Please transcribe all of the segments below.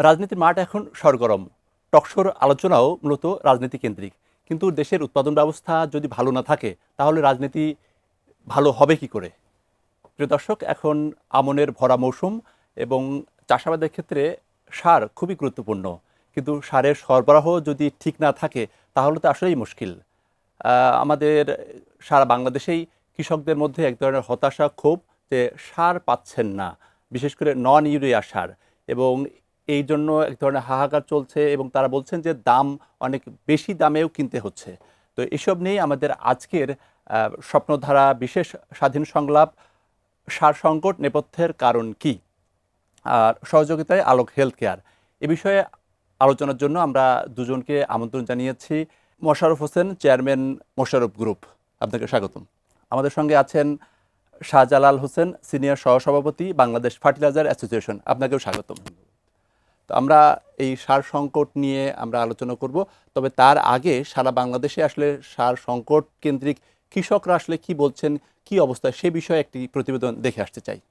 রাজনীতির মাঠ এখন সরগরম। টকশোর আলোচনাও মূলত রাজনীতি কেন্দ্রিক। কিন্তু দেশের উৎপাদন ব্যবস্থা যদি ভালো না থাকে তাহলে রাজনীতি ভালো হবে কি করে? প্রিয় দর্শক, এখন আমনের ভরা মৌসুম এবং চাষাবাদের ক্ষেত্রে সার খুবই গুরুত্বপূর্ণ। কিন্তু সারের সরবরাহ যদি ঠিক না থাকে তাহলে তো আসলেই মুশকিল। আমাদের সারা বাংলাদেশেই কৃষকদের মধ্যে এক ধরনের হতাশা, ক্ষোভ যে সার পাচ্ছেন না, বিশেষ করে নন ইউরিয়া সার, এবং এই জন্য এক ধরনের হাহাকার চলছে এবং তারা বলছেন যে দাম অনেক বেশি দামেও কিনতে হচ্ছে। তো এসব নিয়েই আমাদের আজকের স্বপ্নধারা বিশেষ স্বাধীন সংলাপ, সার সংকট নেপথ্যের কারণ কি, আর সহযোগিতায় আলোক হেলথ কেয়ার। এ বিষয়ে আলোচনার জন্য আমরা দুজনকে আমন্ত্রণ জানিয়েছি। মোশাররফ হোসেন, চেয়ারম্যান মোশাররফ গ্রুপ, আপনাকে স্বাগতম। আমাদের সঙ্গে আছেন শাহজালাল হোসেন, সিনিয়র সহসভাপতি, বাংলাদেশ ফার্টিলাইজার অ্যাসোসিয়েশন, আপনাকেও স্বাগতম। তো আমরা এই সার সংকট নিয়ে আমরা আলোচনা করব, তবে তার আগে সারা বাংলাদেশে আসলে সার সংকট কেন্দ্রিক কৃষকরা আসলে কি বলছেন, কি অবস্থা, সে বিষয়ে একটি প্রতিবেদন দেখে আসতে চাই।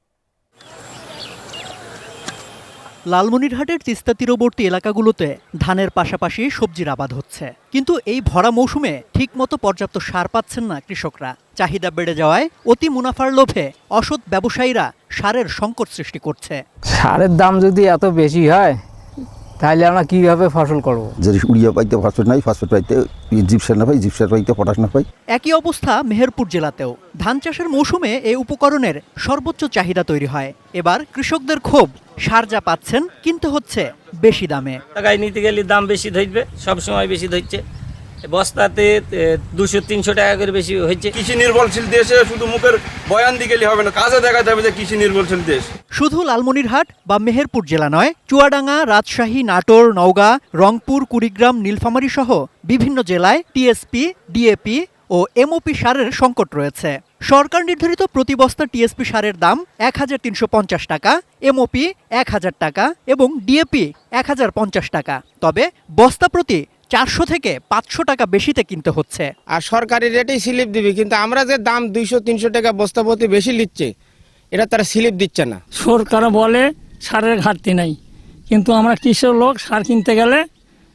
লালমনিরহাটের তিস্তা তীরবর্তী এলাকাগুলোতে ধানের পাশাপাশি সবজির আবাদ হচ্ছে, কিন্তু এই ভরা মৌসুমে ঠিকমতো পর্যাপ্ত সার পাচ্ছেন না কৃষকরা। চাহিদা বেড়ে যাওয়ায় অতি মুনাফার লোভে অসৎ ব্যবসায়ীরা সারের সংকট সৃষ্টি করছে। সারের দাম যদি এত বেশি হয় তাহলে আমরা কিভাবে ফসল করব? যদি উড়িয়া পাইতে ফসফেট নাই, ফসফেট পাইতে জিপসার না পাই, জিপসার পাইতে পটাশ না পাই। একই অবস্থা মেহেরপুর জেলাতেও। ধান চাষের মৌসুমে এই উপকরণের সর্বোচ্চ চাহিদা তৈরি হয়। এবার কৃষকদের ক্ষোভ, সার যা পাচ্ছেন কিনতে হচ্ছে বেশি দামে। টাকায় নিতে গেলে দাম বেশি ধরবে, সবসময় বেশি ধরছে। বস্তাতে 200-300 টাকা করে বেশি হচ্ছে। কৃষি নির্ভরশীল দেশে শুধু মুখের বয়ান দিয়ে গেলে হবে না, কাজে দেখা যাবে যে কৃষি নির্ভরশীল দেশ। শুধু লালমনিরহাট বা মেহেরপুর জেলা নয়, চুয়াডাঙ্গা, রাজশাহী, নাটোর, নওগাঁ, রংপুর, কুড়িগ্রাম, নীলফামারী সহ বিভিন্ন জেলায় টিএসপি, ডিএপি ও এমওপি সারের সংকট রয়েছে। সরকার নির্ধারিত প্রতি বস্তা টিএসপি সারের দাম 1350 টাকা, এমওপি 1000 টাকা এবং ডিএপি 1050 টাকা। তবে বস্তা প্রতি 400 থেকে 500 টাকা বেশিতে কিনতে হচ্ছে। আর সরকারি রেটেই স্লিপ দিবে, কিন্তু আমরা যে দাম 200-300 টাকা বস্তা প্রতি বেশি নিচ্ছে, এটা তারা স্লিপ দিচ্ছে না। সরকার বলে সারের ঘাটতি নাই, কিন্তু আমরা কৃষক লোক সার কিনতে গেলে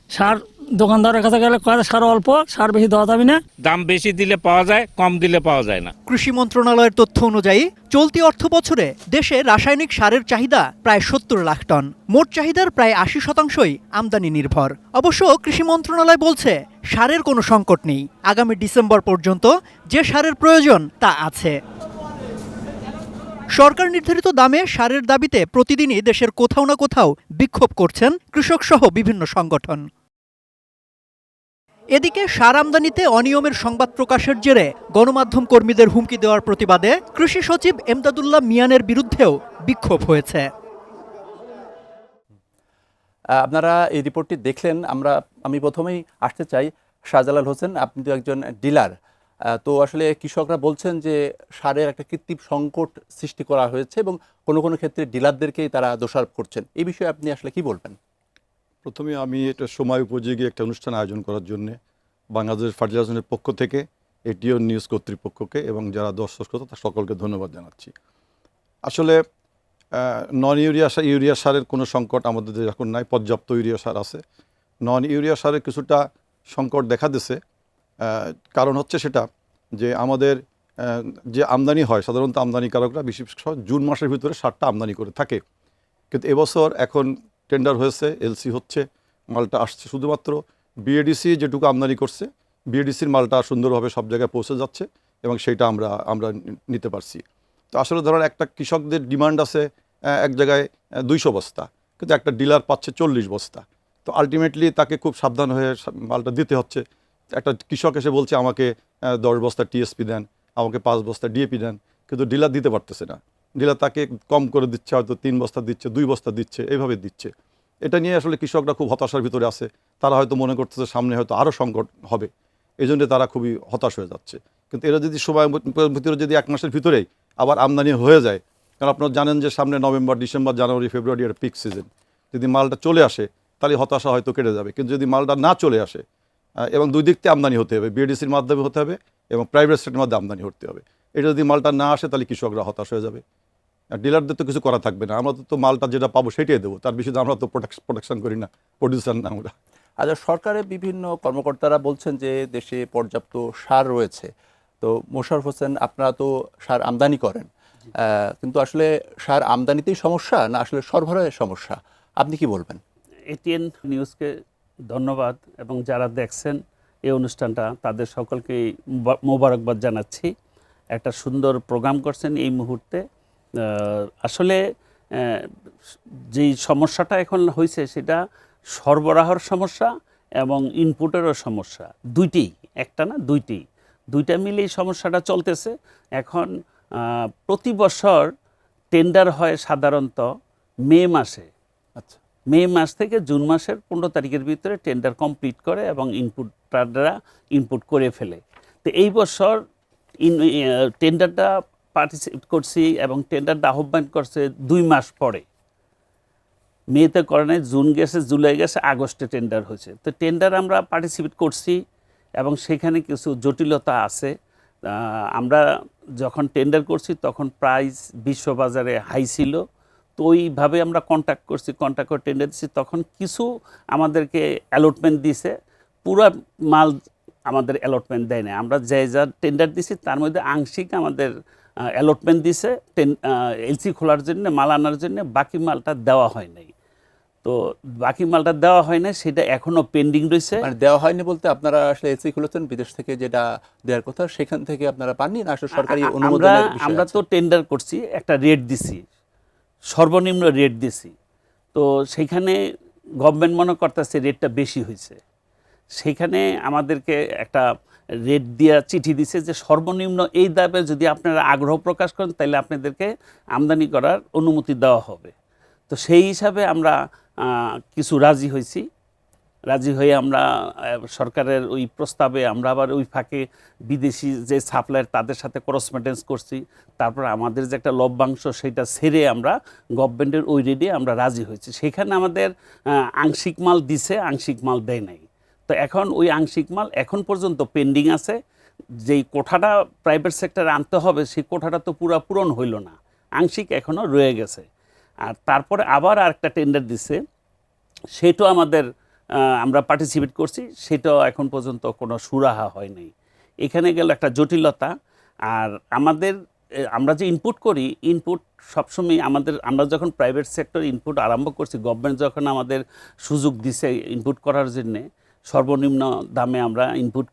সার দোকানদারের কাছে গেলে কয় সার অল্প, সার বেশি দেওয়া যাবে না। দাম বেশি দিলে পাওয়া যায়, কম দিলে পাওয়া যায় না। কৃষি মন্ত্রণালয়ের তথ্য অনুযায়ী চলতি অর্থ বছরে দেশে রাসায়নিক সারের চাহিদা প্রায় 70 লাখ টন। মোট চাহিদার প্রায় 80% আমদানি নির্ভর। অবশ্য কৃষি মন্ত্রণালয় বলছে সারের কোনো সংকট নেই। আগামী ডিসেম্বর পর্যন্ত যে সারের প্রয়োজন তা আছে। সরকার নির্ধারিত দামে সারের দাবিতে প্রতিদিনই দেশের কোথাও না কোথাও বিক্ষোভ করছেন কৃষক সহ বিভিন্ন সংগঠন। এদিকে সার আমদানিতে অনিয়মের সংবাদ প্রকাশের জেরে গণমাধ্যম কর্মীদের হুমকি দেওয়ার প্রতিবাদে কৃষি সচিব এমদাদুল্লাহ মিয়ানের বিরুদ্ধেও বিক্ষোভ হয়েছে। আপনারা এই রিপোর্টটি দেখলেন। আমি প্রথমেই আসতে চাই শাহজালাল হোসেন, আপনি তো একজন ডিলার। তো আসলে কৃষকরা বলছেন যে সারের একটা কৃত্রিম সংকট সৃষ্টি করা হয়েছে এবং কোনো কোনো ক্ষেত্রে ডিলারদেরকেই তারা দোষারোপ করছেন। এই বিষয়ে আপনি আসলে কি বলবেন? প্রথমে আমি এটা সময় উপযোগী একটা অনুষ্ঠান আয়োজন করার জন্য বাংলাদেশ ফার্টিলাইজারের পক্ষ থেকে এটিও নিউজ কর্তৃপক্ষকে এবং যারা দর্শক তার সকলকে ধন্যবাদ জানাচ্ছি। আসলে নন ইউরিয়া সারের কোনো সংকট আমাদের দেশে এখন নাই, পর্যাপ্ত ইউরিয়া সার আছে। নন ইউরিয়া সারের কিছুটা সংকট দেখা দিছে। কারণ হচ্ছে সেটা যে আমাদের যে আমদানি হয়, সাধারণত আমদানিকারকরা বিশেষ করে জুন মাসের ভিতরে সারটা আমদানি করে থাকে, কিন্তু এবছর এখন টেন্ডার হয়েছে, এলসি হচ্ছে, মালটা আসছে। শুধুমাত্র বিএডিসি যেটুকু আমদানি করছে, বিএডিসির মালটা সুন্দরভাবে সব জায়গায় পৌঁছে যাচ্ছে এবং সেইটা আমরা নিতে পারছি। তো আসলে ধরেন একটা কৃষকদের ডিমান্ড আছে এক জায়গায় 200 বস্তা, কিন্তু একটা ডিলার পাচ্ছে 40 বস্তা। তো আলটিমেটলি তাকে খুব সাবধান হয়ে মালটা দিতে হচ্ছে। একটা কৃষক এসে বলছে আমাকে 10 বস্তা টিএসপি দেন, আমাকে 5 বস্তা ডিএপি দেন, কিন্তু ডিলার দিতে পারতেছে না। ডিলার তাকে কম করে দিচ্ছে, হয়তো 3 বস্তা দিচ্ছে, 2 বস্তা দিচ্ছে, এইভাবে দিচ্ছে। এটা নিয়ে আসলে কৃষকরা খুব হতাশার ভিতরে আছে। তারা হয়তো মনে করতেছে সামনে হয়তো আরও সংকট হবে, এই জন্য তারা খুবই হতাশ হয়ে যাচ্ছে। কিন্তু এরা যদি সময়ের ভিতরে যদি 1 মাসের ভিতরেই আবার আমদানি হয়ে যায়, কারণ আপনারা জানেন যে সামনে নভেম্বর, ডিসেম্বর, জানুয়ারি, ফেব্রুয়ারি এর পিক সিজন, যদি মালটা চলে আসে তাহলে হতাশা হয়তো কেটে যাবে। কিন্তু যদি মালটা না চলে আসে এবং 2 দিক থেকে আমদানি হতে হবে, বিএডিসির মাধ্যমে হতে হবে এবং প্রাইভেট সেক্টরের মাধ্যমে আমদানি হতে হবে, এটা যদি মালটা না আসে তাহলে কৃষকরা হতাশ হয়ে যাবে ডিলারদের তো কিছু করা থাকবে না, আমরা তো মালটা যেটা পাবো সেটাই দেবো, তার বেশি তো আমরা তো প্রোটেকশন করি না, প্রডিউসার না আমরা। আচ্ছা, সরকারের বিভিন্ন কর্মকর্তারা বলছেন যে দেশে পর্যাপ্ত সার রয়েছে। তো মোশাররফ হোসেন, আপনারা তো সার আমদানি করেন, কিন্তু আসলে সার আমদানিতেই সমস্যা না আসলে সরবরাহের সমস্যা, আপনি কি বলবেন? এটিএন নিউজকে ধন্যবাদ এবং যারা দেখছেন এই অনুষ্ঠানটা তাদের সকলকেই মোবারকবাদ জানাচ্ছি। একটা সুন্দর প্রোগ্রাম করছেন এই মুহূর্তে। আসলে যেই সমস্যাটা এখন হয়েছে সেটা সরবরাহের সমস্যা এবং ইনপুটেরও সমস্যা, দুইটি, একটা না দুইটা মিলেই সমস্যাটা চলতেছে। এখন প্রতি বছর টেন্ডার হয় সাধারণত মে মাসে। আচ্ছা, মে মাস থেকে জুন মাসের 15 তারিখের ভিতরে টেন্ডার কমপ্লিট করে এবং ইনপুটরা ইনপুট করে ফেলে। তো এই বছর টেন্ডারটা পার্টিসিপেট করছি এবং টেন্ডারটা আহ্বান করছে 2 মাস পরে। মেতে করে নাই, জুন গেছে, জুলাই গেছে, আগস্টে টেন্ডার হয়েছে। তো টেন্ডার আমরা পার্টিসিপেট করছি এবং সেখানে কিছু জটিলতা আছে। আমরা যখন টেন্ডার করছি তখন প্রাইস বিশ্ববাজারে হাই ছিল, তো ওইভাবে আমরা কন্ট্যাক্ট করে টেন্ডার দিচ্ছি। তখন কিছু আমাদেরকে অ্যালটমেন্ট দিছে, পুরো মাল আমাদের অ্যালটমেন্ট দেয় না। আমরা যা টেন্ডার দিছি তার মধ্যে আংশিক আমাদের অ্যালটমেন্ট দিছে এলসি খোলার জন্য, মাল আনার জন্য, বাকি মালটা দেওয়া হয় নাই। তো বাকি মালটা দেওয়া হয় না, সেটা এখনও পেন্ডিং রয়েছে। মানে দেওয়া হয়নি বলতে আপনারা আসলে এলসি খুলেছেন, বিদেশ থেকে যেটা দেওয়ার কথা সেখান থেকে আপনারা পাননি না আসলে সরকারি অনুমোদনের বিষয় আমরা আছে? তো টেন্ডার করছি, একটা রেট দিছি, সর্বনিম্ন রেট দিছি। তো সেখানে গভর্নমেন্ট মনে করতেছে রেটটা বেশি হয়েছে। সেখানে আমাদেরকে একটা রেট দিয়া চিঠি দিছে যে সর্বনিম্ন এই দামে যদি আপনারা আগ্রহ প্রকাশ করেন তাহলে আপনাদেরকে আমদানি করার অনুমতি দেওয়া হবে। তো সেই হিসাবে আমরা কিছু রাজি হয়ে আমরা সরকারের ওই প্রস্তাবে আমরা আবার ওই ফাঁকে বিদেশি যে সাপ্লায়ার তাদের সাথে করসপন্ডেন্স করছি। তারপর আমাদের যে একটা লভ্যাংশ সেটা ছেড়ে আমরা গভর্নমেন্টের ওই রেটে আমরা রাজি হয়েছি। সেখানে আমাদের আংশিক মাল দিছে, আংশিক মাল দেয় নাই। তো এখন ওই আংশিক মাল এখন পর্যন্ত পেন্ডিং আছে। যেই কোঠাটা প্রাইভেট সেক্টরে আনতে হবে সেই কোঠাটা তো পুরো পূরণ হইল না, আংশিক এখনও রয়ে গেছে। আর তারপরে আবার আরেকটা টেন্ডার দিছে, সেটাও আমাদের আমরা পার্টিসিপেট করছি, সেটাও এখন পর্যন্ত কোনো সুরাহা হয় নাই। এখানে গেল একটা জটিলতা। আর আমরা যে ইনপুট করি, ইনপুট সবসময় আমরা যখন প্রাইভেট সেক্টর ইনপুট আরম্ভ করছি, গভর্নমেন্ট যখন আমাদের সুযোগ দিছে ইনপুট করার জন্যে, সর্বনিম্ন দামে আমরা ইনপুট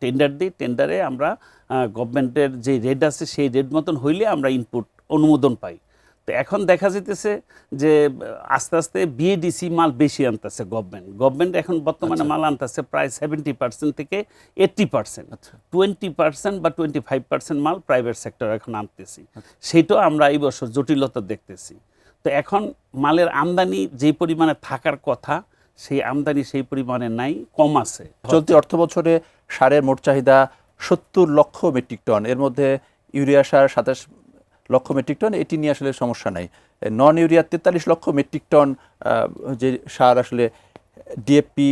টেন্ডার দিই। টেন্ডারে আমরা গভর্নমেন্টের যে রেট আছে সেই রেট মতন হইলে আমরা ইনপুট অনুমোদন পাই। তো এখন দেখা যেতেছে যে আস্তে আস্তে বিএডিসি মাল বেশি আনতেছে গভর্নমেন্ট এখন বর্তমানে মাল আনতেছে প্রায় 70% থেকে 80%, 20% বা 25% মাল প্রাইভেট সেক্টর এখন আনতেছি। সেইটাও আমরা এই বছর জটিলতা দেখতেছি। তো এখন মালের আমদানি যে পরিমাণে থাকার কথা সেই আমদানি সেই পরিমাণে নাই, কম আছে। চলতি অর্থ বছরে সারের মোট চাহিদা 70 লক্ষ মেট্রিক টন, এর মধ্যে ইউরিয়া সার 27 লক্ষ মেট্রিক টন, এটি নিয়ে আসলে সমস্যা নাই। নন ইউরিয়া 43 লক্ষ মেট্রিক টন যে সার আসলে ডিএপি,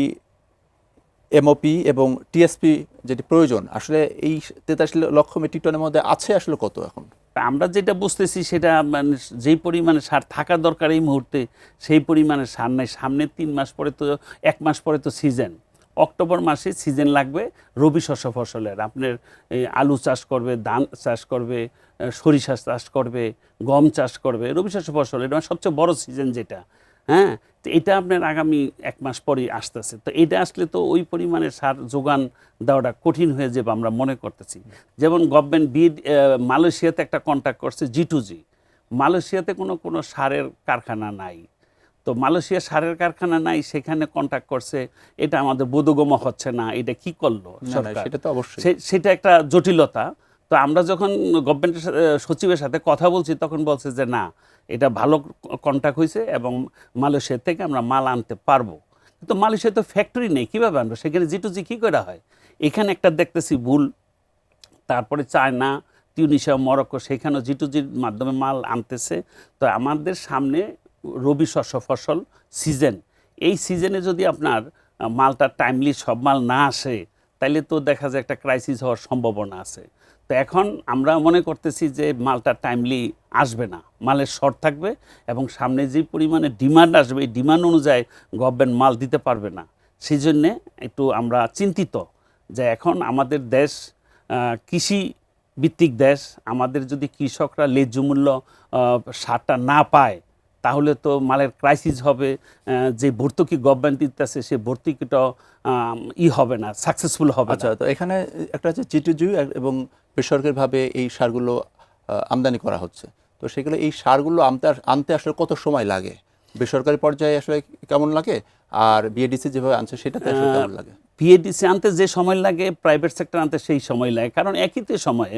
এমওপি এবং টিএসপি যেটি প্রয়োজন, আসলে এই 43 লক্ষ মেট্রিক টনের মধ্যে আছে আসলে কত এখন? আমরা যেটা বুঝতেছি সেটা মানে যেই পরিমাণে সার থাকা দরকার এই মুহূর্তে সেই পরিমাণে সার নাই। সামনে 3 মাস পরে তো 1 মাস পরে তো সিজন, অক্টোবর মাসে সিজন লাগবে রবি শস্য ফসলের। আপনার আলু চাষ করবে, ধান চাষ করবে, সরিষা চাষ করবে, গম চাষ করবে, রবি শস্য ফসল এটা সবচেয়ে বড় সিজন যেটা। হ্যাঁ, তো এটা আপনার আগামী 1 মাস পরেই আসতেছে। তো এটা আসলে তো ওই পরিমাণে সার যোগান দেওয়াটা কঠিন হয়ে যাবে আমরা মনে করতেছি। যেমন গভর্নমেন্ট মালয়েশিয়াতে একটা কন্ট্যাক্ট করছে G2G। মালয়েশিয়াতে কোনো সারের কারখানা নাই। তো মালয়েশিয়া সারের কারখানা নাই, সেখানে কন্ট্যাক্ট করছে, এটা আমাদের বোধগম্য হচ্ছে না, এটা কি করলো সরকার? সেটা তো অবশ্যই, সেটা একটা জটিলতা। তো আমরা যখন গভর্নমেন্টের সচিবের সাথে কথা বলছি তখন বলছে যে না, এটা ভালো কন্ট্যাক্ট হয়েছে এবং মালয়েশিয়া থেকে আমরা মাল আনতে পারবো। কিন্তু মালয়েশিয়া তো ফ্যাক্টরি নেই, কীভাবে আনবো? সেখানে G2G কী করে হয়? এখানে একটা দেখতেছি ভুল। তারপরে চায়না, তিউনিসিয়া, মরক্কো, সেখানেও G2Gর মাধ্যমে মাল আনতেছে। তো আমাদের সামনে রবি শস্য ফসল সিজন, এই সিজনে যদি আপনার মালটা টাইমলি সব মাল না আসে তাইলে তো দেখা যায় একটা ক্রাইসিস হওয়ার সম্ভাবনা আছে। তো তো এখন আমরা মনে করতেছি যে মালটা টাইমলি আসবে না, মালের শর্ট থাকবে এবং সামনে যে পরিমাণে ডিমান্ড আসবে এই ডিমান্ড অনুযায়ী গভর্নমেন্ট মাল দিতে পারবে না। সেই জন্যে একটু আমরা চিন্তিত যে এখন আমাদের দেশ কৃষি ভিত্তিক দেশ, আমাদের যদি কৃষকরা ন্যায্য মূল্য সারটা না পায় তাহলে তো মালের ক্রাইসিস হবে, যে ভর্তুকি গভর্নমেন্ট দিতেছে সে ভর্তুকিটাও হবে না, সাকসেসফুল হবে না। আচ্ছা, তো এখানে একটা হচ্ছে জিটিজু এবং বেসরকারিভাবে এই সারগুলো আমদানি করা হচ্ছে, তো সেগুলো এই সারগুলো আনতে আসলে কত সময় লাগে? বেসরকারি পর্যায়ে আসলে কেমন লাগে, আর বিএডিসি যেভাবে আনছে সেটাতে আসলে কেমন লাগে? বিএডিসি আনতে যে সময় লাগে প্রাইভেট সেক্টর আনতে সেই সময় লাগে, কারণ একই তো সময়ে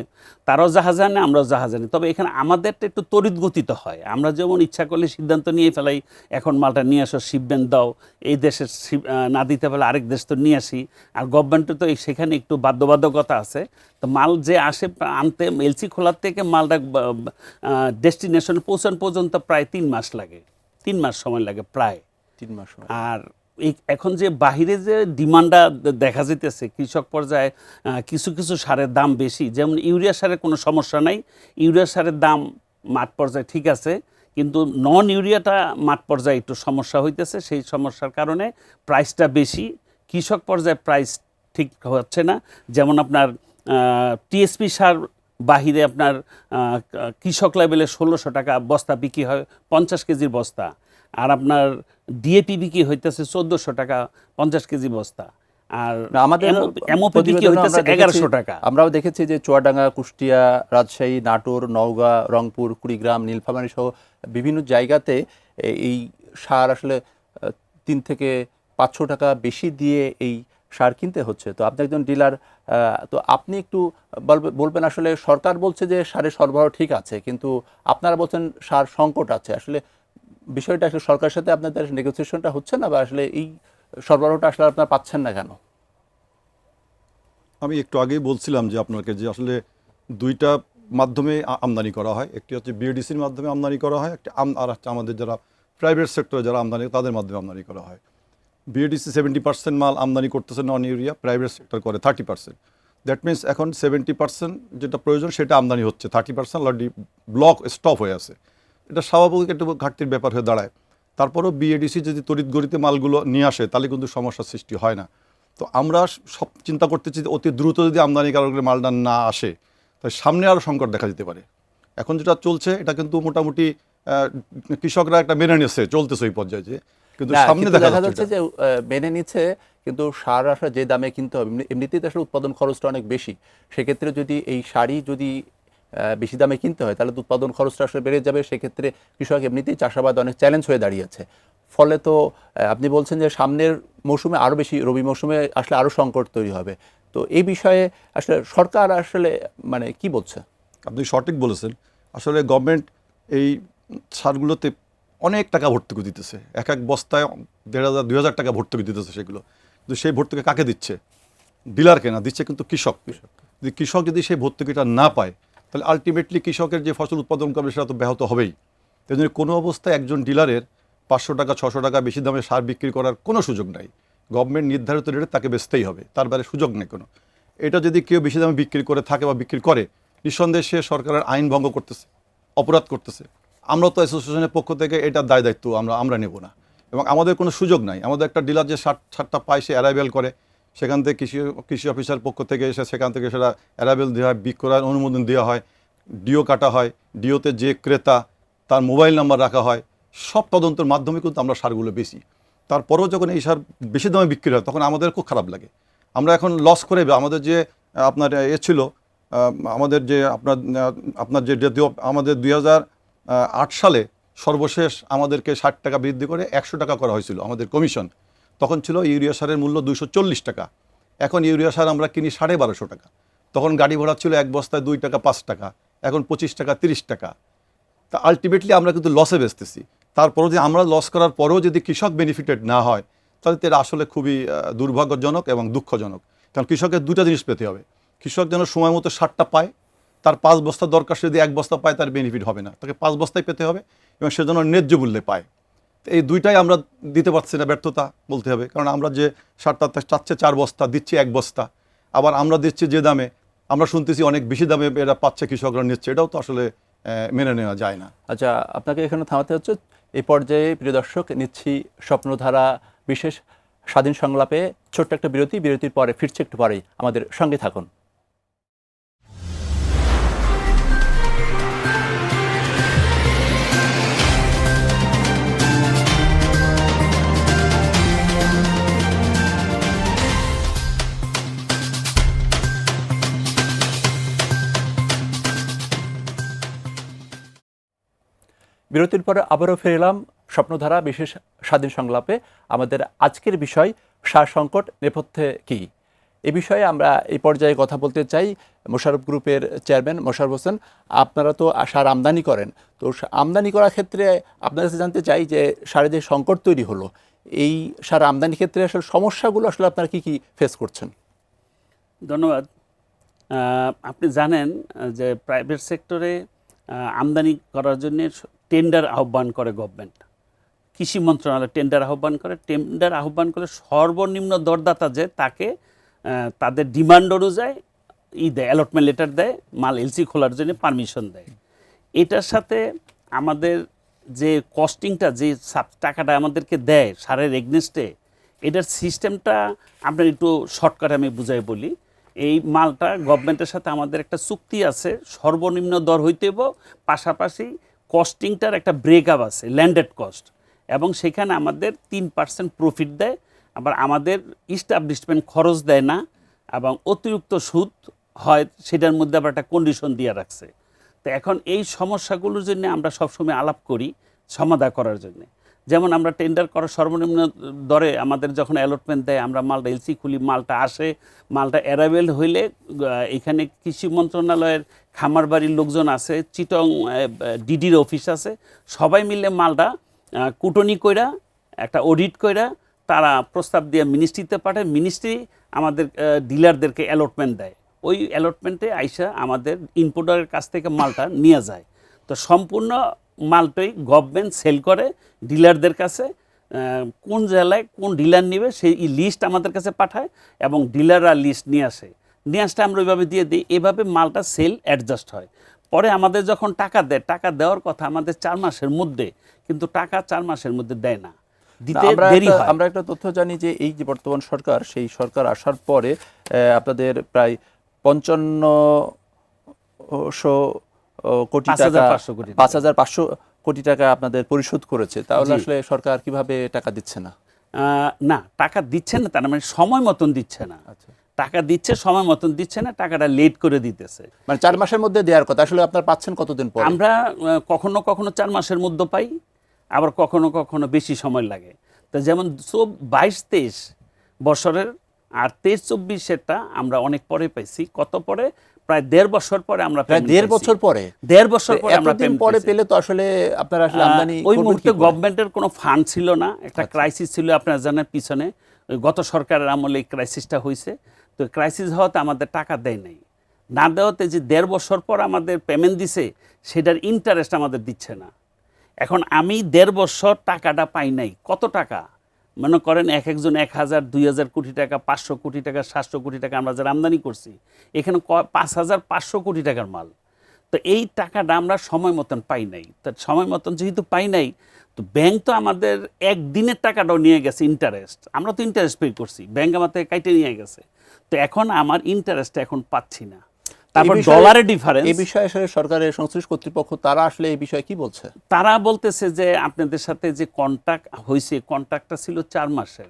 তারাও জাহাজে আনে আমরাও জাহাজে আনি। তবে এখানে আমাদেরটা একটু তড়িৎ গতিতে হয়, আমরা যেমন ইচ্ছা করলে সিদ্ধান্ত নিয়ে ফেলাই এখন মালটা নিয়ে আসো, শিপমেন্ট দাও, এই দেশের না দিতে পারলে আরেক দেশ তো নিয়ে আসি। আর গভর্নমেন্টের তো সেখানে একটু বাধ্যবাধকতা আছে, তো মাল যে আসে আনতে এলসি খোলার থেকে মালটা ডেস্টিনেশনে পৌঁছানো পর্যন্ত প্রায় 3 মাস লাগে, 3 মাস সময় লাগে প্রায় 3 মাস সময়। আর এখন যে বাহিরে যে ডিমান্ডটা দেখা যেতেছে কৃষক পর্যায়ে, কিছু কিছু সারের দাম বেশি, যেমন ইউরিয়া সারের কোনো সমস্যা নাই, ইউরিয়া সারের দাম মাঠ পর্যায়ে ঠিক আছে, কিন্তু নন ইউরিয়াটা মাঠ পর্যায়ে একটু সমস্যা হইতেছে, সেই সমস্যার কারণে প্রাইসটা বেশি, কৃষক পর্যায়ে প্রাইস ঠিক হচ্ছে না। যেমন আপনার টিএসপি সার বাহিরে আপনার কৃষক লেভেলে 1600 টাকা বস্তা বিক্রি হয় 50 কেজির বস্তা, আর আপনার ডিএপি বিক্রি হইতেছে 1400 টাকা 50 কেজি বস্তা, আর আমাদের এমওপি বিক্রি হইতেছে 1100 টাকা। আমরাও দেখেছি যে চুয়াডাঙ্গা, কুষ্টিয়া, রাজশাহী, নাটোর, নওগাঁ, রংপুর, কুড়িগ্রাম, নীলফামারী সহ বিভিন্ন জায়গাতে এই সার আসলে 3 থেকে 500 টাকা বেশি দিয়ে এই সার কিনতে হচ্ছে। তো আপনি একজন ডিলার, তো আপনি একটু বলবেন আসলে সরকার বলছে যে সারের সরবরাহ ঠিক আছে, কিন্তু আপনারা বলছেন সার সংকট আছে, আসলে বিষয়টা আসলে সরকারের সাথে আপনাদের নেগোসিয়েশনটা হচ্ছে না, বা আসলে এই সরবরাহটা আসলে আপনারা পাচ্ছেন না কেন? আমি একটু আগেই বলছিলাম যে আপনাকে যে আসলে দুইটা মাধ্যমে আমদানি করা হয়, একটি হচ্ছে বিএডিসির মাধ্যমে আমদানি করা হয়, একটা আর হচ্ছে আমাদের যারা প্রাইভেট সেক্টরে যারা আমদানি তাদের মাধ্যমে আমদানি করা হয়। বিএডিসি 70% মাল আমদানি করতেছে নন ইউরিয়া, প্রাইভেট সেক্টর করে 30%। দ্যাট মিনস এখন 70% যেটা প্রয়োজন সেটা আমদানি হচ্ছে, 30% অলরেডি ব্লক স্টপ হয়ে আছে। এটা স্বাভাবিক একটু ঘাটতির ব্যাপার হয়ে দাঁড়ায়। তারপরেও বিএডিসি যদি তড়িৎ গতিতে মালগুলো নিয়ে আসে তাহলে কিন্তু সমস্যার সৃষ্টি হয় না। তো আমরা সব চিন্তা করতেছি যে অতি দ্রুত যদি আমদানিকারকের মালটা না আসে তাহলে সামনে আরও সংকট দেখা যেতে পারে। এখন যেটা চলছে এটা কিন্তু মোটামুটি কৃষকরা একটা মেনে নিচ্ছে, চলতেছে ওই পর্যায়ে, যে কিন্তু সামনে দেখা যাচ্ছে যে মেনে নিচ্ছে, কিন্তু সার আসলে যে দামে কিনতে হবে, এমনিতেই তো আসলে উৎপাদন খরচটা অনেক বেশি, সেক্ষেত্রে যদি এই সারই যদি বেশি দামে কিনতে হয় তাহলে তো উৎপাদন খরচটা আসলে বেড়ে যাবে, সেক্ষেত্রে কৃষক এমনিতেই চাষাবাদ অনেক চ্যালেঞ্জ হয়ে দাঁড়িয়েছে। ফলে তো আপনি বলছেন যে সামনের মৌসুমে আরও বেশি, রবি মৌসুমে আসলে আরও সংকট তৈরি হবে। তো এই বিষয়ে আসলে সরকার আসলে মানে কি বলছে? আপনি সঠিক বলেছেন, আসলে গভর্নমেন্ট এই সারগুলোতে অনেক টাকা ভর্তুকি দিতেছে, এক এক বস্তায় 1500-2000 টাকা ভর্তুকি দিতেছে, সেগুলো কিন্তু সেই ভর্তুকি কাকে দিচ্ছে? ডিলারকে না, দিচ্ছে কিন্তু কৃষক। যদি কৃষক যদি সেই ভর্তুকিটা না পায় তাহলে আলটিমেটলি কৃষকের যে ফসল উৎপাদন করবে সেটা তো ব্যাহত হবেই। তাই জন্য কোনো অবস্থায় একজন ডিলারের 500 টাকা 600 টাকা বেশি দামে সার বিক্রি করার কোনো সুযোগ নাই। গভর্নমেন্ট নির্ধারিত রেটে তাকে বেচতেই হবে, তার বাইরে সুযোগ নেই কোনো। এটা যদি কেউ বেশি দামে বিক্রি করে থাকে বা বিক্রি করে, নিঃসন্দেহে সে সরকারের আইন ভঙ্গ করতেছে, অপরাধ করতেছে। আমরা তো অ্যাসোসিয়েশনের পক্ষ থেকে এটার দায় দায়িত্ব আমরা নেব না, এবং আমাদের কোনো সুযোগ নাই। আমাদের একটা ডিলার যে সারটা পায় সে অ্যারাইভেল করে, সেখান থেকে কৃষি অফিসার পক্ষ থেকে এসে সেখান থেকে সেটা অ্যারাইভেল দেওয়া হয়, বিক্রি করার অনুমোদন দেওয়া হয়, ডিও কাটা হয়, ডিওতে যে ক্রেতা তার মোবাইল নাম্বার রাখা হয়, সব তদন্তের মাধ্যমে কিন্তু আমরা সারগুলো বেশি। তারপরেও যখন এই সার বেশি দামে বিক্রি হয় তখন আমাদের খুব খারাপ লাগে। আমরা এখন লস করে, আমাদের যে আপনার ছিল, আমাদের যে আপনার যে আমাদের 2008 সালে সর্বশেষ আমাদেরকে 60 টাকা বৃদ্ধি করে 100 টাকা করা হয়েছিল আমাদের কমিশন। তখন ছিল ইউরিয়া সারের মূল্য 240 টাকা, এখন ইউরিয়া সার আমরা কিনি 1250 টাকা। তখন গাড়ি ভাড়া ছিল এক বস্তায় 2 টাকা 5 টাকা, এখন 25 টাকা 30 টাকা। তা আলটিমেটলি আমরা কিন্তু লসে বেচতেছি। তারপরেও যে আমরা লস করার পরেও যদি কৃষক বেনিফিটেড না হয় তাহলে এটা আসলে খুবই দুর্ভাগ্যজনক এবং দুঃখজনক। কারণ কৃষকের দুটো জিনিস পেতে হবে, কৃষক যেন সময় মতো সারটা পায়, তার 5 বস্তা দরকার, সে যদি 1 বস্তা পায় তার বেনিফিট হবে না, তাকে 5 বস্তাই পেতে হবে এবং সে যেন ন্যায্য মূল্যে পায়। এই দুইটাই আমরা দিতে পারছি না, ব্যর্থতা বলতে হবে। কারণ আমরা যে সারটা চাচ্ছে 4 বস্তা, দিচ্ছি 1 বস্তা, আবার আমরা দিচ্ছি যে দামে আমরা শুনতেছি অনেক বেশি দামে এরা পাচ্ছে, কৃষকরা নিচ্ছে, এটাও তো আসলে মেনে নেওয়া যায় না। আচ্ছা, আপনাকে এখানে থামাতে হচ্ছে। এই পর্যায়ে প্রিয় দর্শক, নিচ্ছি স্বপ্নধারা বিশেষ স্বাধীন সংলাপে ছোট্ট একটা বিরতি। বিরতির পরে ফিরছে একটু পরেই, আমাদের সঙ্গে থাকুন। বিরতির পরে আবারও ফিরে এলাম স্বপ্নধারা বিশেষ স্বাধীন সংলাপে। আমাদের আজকের বিষয় সার সংকট নেপথ্যে কি, এ বিষয়ে আমরা এই পর্যায়ে কথা বলতে চাই মোশাররফ গ্রুপের চেয়ারম্যান মোশাররফ হোসেন। আপনারা তো সার আমদানি করেন, তো আমদানি করার ক্ষেত্রে আপনার কাছে জানতে চাই যে সারের যে সংকট তৈরি হলো, এই সার আমদানি ক্ষেত্রে আসলে সমস্যাগুলো আসলে আপনারা কি কি ফেস করছেন? ধন্যবাদ। আপনি জানেন যে প্রাইভেট সেক্টরে আমদানি করার জন্য টেন্ডার আহ্বান করে গভর্নমেন্ট, কৃষি মন্ত্রণালয় টেন্ডার আহ্বান করে। টেন্ডার আহ্বান করে সর্বনিম্ন দরদাতা যে তাকে তাদের ডিমান্ড অনুযায়ী দেয়, অ্যালটমেন্ট লেটার দেয়, মাল এলসি খোলার জন্য পারমিশন দেয়। এটার সাথে আমাদের যে কস্টিংটা, যে টাকাটা আমাদেরকে দেয় সারের এগনেস্টে, এটার সিস্টেমটা আপনার একটু শর্টকাটে আমি বুঝাই বলি। এই মালটা গভর্নমেন্টের সাথে আমাদের একটা চুক্তি আছে, সর্বনিম্ন দর হইতেব, পাশাপাশি কস্টিংটার একটা ব্রেকআপ আছে, ল্যান্ডেড কস্ট, এবং সেখানে আমাদের 3% প্রফিট দেয়। আবার আমাদের ইস্টাবলিশমেন্ট খরচ দেয় না, এবং অতিরিক্ত সুদ হয় সেটার মধ্যে আবার একটা কন্ডিশন দিয়ে রাখছে। তো এখন এই সমস্যাগুলোর জন্য আমরা সবসময় আলাপ করি সমাধান করার জন্য। যেমন আমরা টেন্ডার করার সর্বনিম্ন দরে আমাদের যখন অ্যালটমেন্ট দেয়, আমরা মালটা এলসি খুলি, মালটা আসে, মালটা অ্যারাইভেল হইলে এখানে কৃষি মন্ত্রণালয়ের খামার বাড়ির লোকজন আছে, চিটং ডিডির অফিস আছে, সবাই মিলে মালটা কুটনি কইরা একটা অডিট কইরা তারা প্রস্তাব দিয়ে মিনিস্ট্রিতে পাঠায়। মিনিস্ট্রি আমাদের ডিলারদেরকে অ্যালটমেন্ট দেয়, ওই অ্যালটমেন্টে আইসা আমাদের ইনপুটারের কাছ থেকে মালটা নিয়ে যায়। তো সম্পূর্ণ মালটাই গভর্নমেন্ট সেল করে ডিলারদের কাছে। কোন জেলায় কোন ডিলার নেবে সেই লিস্ট আমাদের কাছে পাঠায়, এবং ডিলাররা লিস্ট নিয়ে আসে, নিয়ে আসতে আমরা ওইভাবে দিয়ে দিই। এভাবে মালটা সেল অ্যাডজাস্ট হয়। পরে আমাদের যখন টাকা দেয়, টাকা দেওয়ার কথা আমাদের 4 মাসের মধ্যে, কিন্তু টাকা 4 মাসের মধ্যে দেয় না, দিতে দেরি হয়। আমরা একটা তথ্য জানি যে এই যে বর্তমান সরকার, সেই সরকার আসার পরে আপনাদের প্রায় 5500 কোটি টাকা, 5500 কোটি টাকা আপনাদের পরিশোধ করেছে। তাহলে আসলে সরকার কিভাবে টাকা দিচ্ছে না? না, টাকা দিচ্ছে না, তার মানে সময় মতন দিচ্ছে না। টাকা দিচ্ছে, সময় মতন দিচ্ছে না, টাকাটা লেট করে দিতেছে। মানে 4 মাসের মধ্যে দেওয়ার কথা, আসলে আপনারা পাচ্ছেন কতদিন পর? আমরা কখনো কখনো 4 মাসের মধ্যে পাই, আবার কখনো কখনো বেশি সময় লাগে। তো যেমন 22-23 বছরের আর 23-24-এরটা আমরা অনেক পরে পাইছি। কত পরে? প্রায় 1.5 বছর পরে আমরা, প্রায় 1.5 বছর পরে, 1.5 বছর পরে আমরা পরে পেলে তো আসলে আপনারা আসলে আমদানি ওই মুহূর্তে গভর্নমেন্টের কোনো ফান্ড ছিল না, একটা ক্রাইসিস ছিল আপনারা জানেন পিছনে, গত সরকারের আমলে এই ক্রাইসিসটা হয়েছে। তো ক্রাইসিস হওয়াতে আমাদের টাকা দেয় নাই, না দেওয়াতে যে 1.5 বছর পর আমাদের পেমেন্ট দিছে, সেটার ইন্টারেস্ট আমাদের দিচ্ছে না। এখন আমি 1.5 বছর টাকাটা পাই নাই। কত টাকা? মনে করেন একজন 1000, 2000 কোটি টাকা, 500 কোটি টাকা, 700 কোটি টাকা আমরা যারা আমদানি করছি, এখানে 5500 কোটি টাকার মাল। তো এই টাকাটা আমরা সময় মতন পাই নাই। তো সময় মতন যেহেতু পাই নাই, তো ব্যাংক তো আমাদের একদিনের টাকাটাও নিয়ে গেছে ইন্টারেস্ট। আমরা তো ইন্টারেস্ট পে করছি, ব্যাংক আমার থেকে কাইটে নিয়ে গেছে। তো এখন আমার ইন্টারেস্টটা এখন পাচ্ছি না। তারপর ডলারের ডিফারেন্স। এই বিষয়ে আসলে সরকারের সংশ্লিষ্ট কর্তৃপক্ষ তারা আসলে এই বিষয়ে কি বলছে? তারা বলতেছে যে আপনাদের সাথে যে কন্ট্রাক্ট হয়েছে, কন্ট্রাক্টটা ছিল 4 মাসের।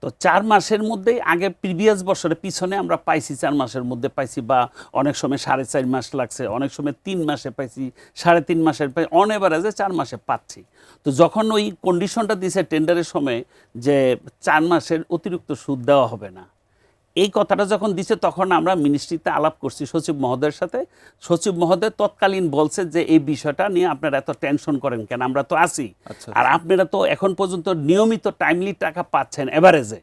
তো 4 মাসের মধ্যেই আগে প্রিভিয়াস বছরে পিছনে আমরা পাইছি, 4 মাসের মধ্যে পাইছি, বা অনেক সময় 4.5 মাস লাগছে, অনেক সময় 3 মাসে পাইছি, 3.5 মাসের পাই, অন এভারেজে 4 মাসে পাচ্ছি। তো যখন ওই কন্ডিশনটা দিয়েছে টেন্ডারের সময় যে 4 মাসের অতিরিক্ত সুদ দেওয়া হবে না, এই কথাটা যখন দিছে, তখন আমরা মিনিস্ট্রিতে আলাপ করছি সচিব মহোদয়ের সাথে। সচিব মহোদয় তৎকালীন বলছে যে এই বিষয়টা নিয়ে আপনারা এত টেনশন করেন কেন, আমরা তো আছি, আর আপনারা তো এখন পর্যন্ত নিয়মিত টাইমলি টাকা পাচ্ছেন এভারেজে।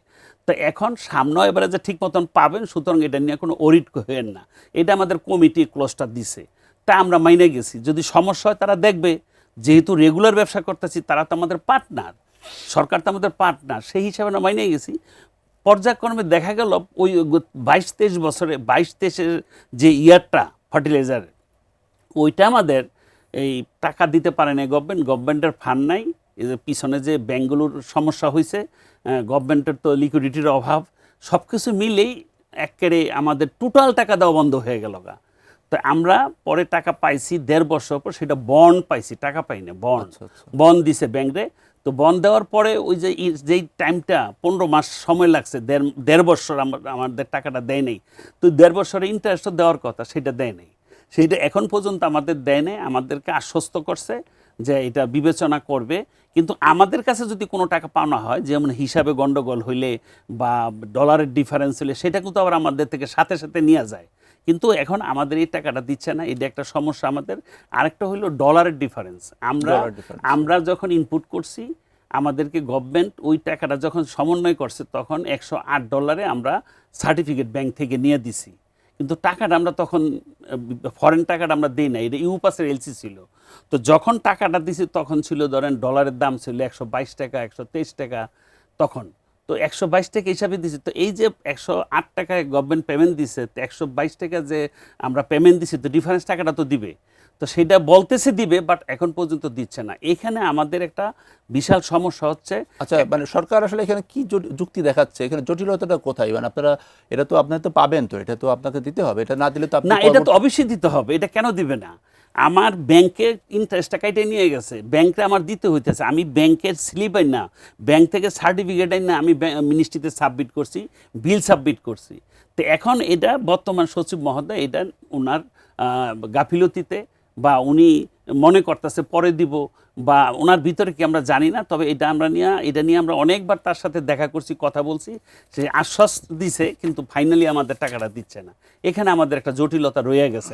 তো এখন সামনে এভারেজে ঠিক মতন পাবেন, সুতরাং এটা নিয়ে কোনো অডিট হবেন না। এটা আমাদের কমিটি ক্লোজটা দিছে, তা আমরা মাইনে গেছি। যদি সমস্যা হয় তারা দেখবে, যেহেতু রেগুলার ব্যবসা করতেছি, তারা তো আমাদের পার্টনার, সরকার তো আমাদের পার্টনার, সেই হিসাবে আমরা মাইনে গেছি। পর্যায়ক্রমে দেখা গেল ওই 22-23 যে ইয়ারটা ফার্টিলাইজার, ওইটা আমাদের এই টাকা দিতে পারে না গভর্নমেন্টের ফান্ড নাই, এদের পিছনে যে ব্যাঙ্কগুলোর সমস্যা হয়েছে, গভর্নমেন্টের তো লিকুইডিটির অভাব, সব কিছু মিলেই একেবারে আমাদের টোটাল টাকা দেওয়া বন্ধ হয়ে গেল গা। তো আমরা পরে টাকা পাইছি 1.5 বছর পর, সেটা বন্ড পাইছি, টাকা পাই না, বন্ড দিছে ব্যাংকে। তো বন্ড দেওয়ার পরে ওই যে যেই টাইমটা 15 মাস সময় লাগছে, 1.5 বছর আমাদের টাকাটা দেয় নাই। তো 1.5 বছরের ইন্টারেস্টও দেওয়ার কথা, সেটা দেয় নাই, সেইটা এখন পর্যন্ত আমাদের দেয় নাই। আমাদেরকে আশ্বস্ত করছে যে এটা বিবেচনা করবে, কিন্তু আমাদের কাছে যদি কোনো টাকা পাওনা হয়, যেমন হিসাবে গন্ডগোল হইলে বা ডলারের ডিফারেন্স হইলে, সেটা কিন্তু আবার আমাদের থেকে সাথে সাথে নিয়ে যায়। কিন্তু এখন আমাদের এই টাকাটা দিচ্ছে না, এটা একটা সমস্যা আমাদের। আরেকটা হইলো ডলারের ডিফারেন্স। আমরা যখন ইনপুট করছি, আমাদেরকে গভর্নমেন্ট ওই টাকাটা যখন সমন্বয় করছে, তখন $108 আমরা সার্টিফিকেট ব্যাংক থেকে নিয়ে দিছি, কিন্তু টাকাটা আমরা তখন ফরেন টাকাটা আমরা দিই না, এটা ইউপাসের এলসি ছিল। তো যখন টাকাটা দিছি তখন ছিল ধরেন ডলারের দাম ছিল 122 টাকা, 123 টাকা তখন। তো 122 টাকা হিসাবে দিছি। তো এই যে 108 টাকায় গভর্নমেন্ট পেমেন্ট দিছে, তো 122 টাকা যে আমরা পেমেন্ট দিছি, তো ডিফারেন্স টাকাটা তো দিবে। তো সেটা বলতেছে দিবে, বাট এখন পর্যন্ত দিচ্ছে না। এখানে আমাদের একটা বিশাল সমস্যা হচ্ছে। আচ্ছা, মানে সরকার আসলে এখানে কি যুক্তি দেখাচ্ছে, এখানে জটিলতাটা কোথায়? মানে আপনারা এটা তো আপনারা তো পাবেন, তো এটা তো আপনাকে দিতে হবে, এটা না দিলে তো আপনি না, এটা তো অবশ্যই দিতে হবে। এটা কেন দিবে না? আমার ব্যাংকের ইন্টারেস্টটা কাইটে নিয়ে গেছে, ব্যাংকে আমার দিতে হইতেছে। আমি ব্যাংকের স্লিপ আই না, ব্যাংক থেকে সার্টিফিকেট আই না, আমি মিনিস্ট্রিতে সাবমিট করছি, বিল সাবমিট করছি। তো এখন এটা বর্তমান সচিব মহোদয় এটা ওনার গাফিলতিতে, বা উনি মনে করতেছে পরে দিব, বা ওনার ভিতরে কি আমরা জানি না। তবে এটা নিয়ে আমরা অনেকবার তার সাথে দেখা করছি, কথা বলছি, সে আশ্বাস দিছে, কিন্তু ফাইনালি আমাদের টাকাটা দিচ্ছে না। এখানে আমাদের একটা জটিলতা রয়ে গেছে।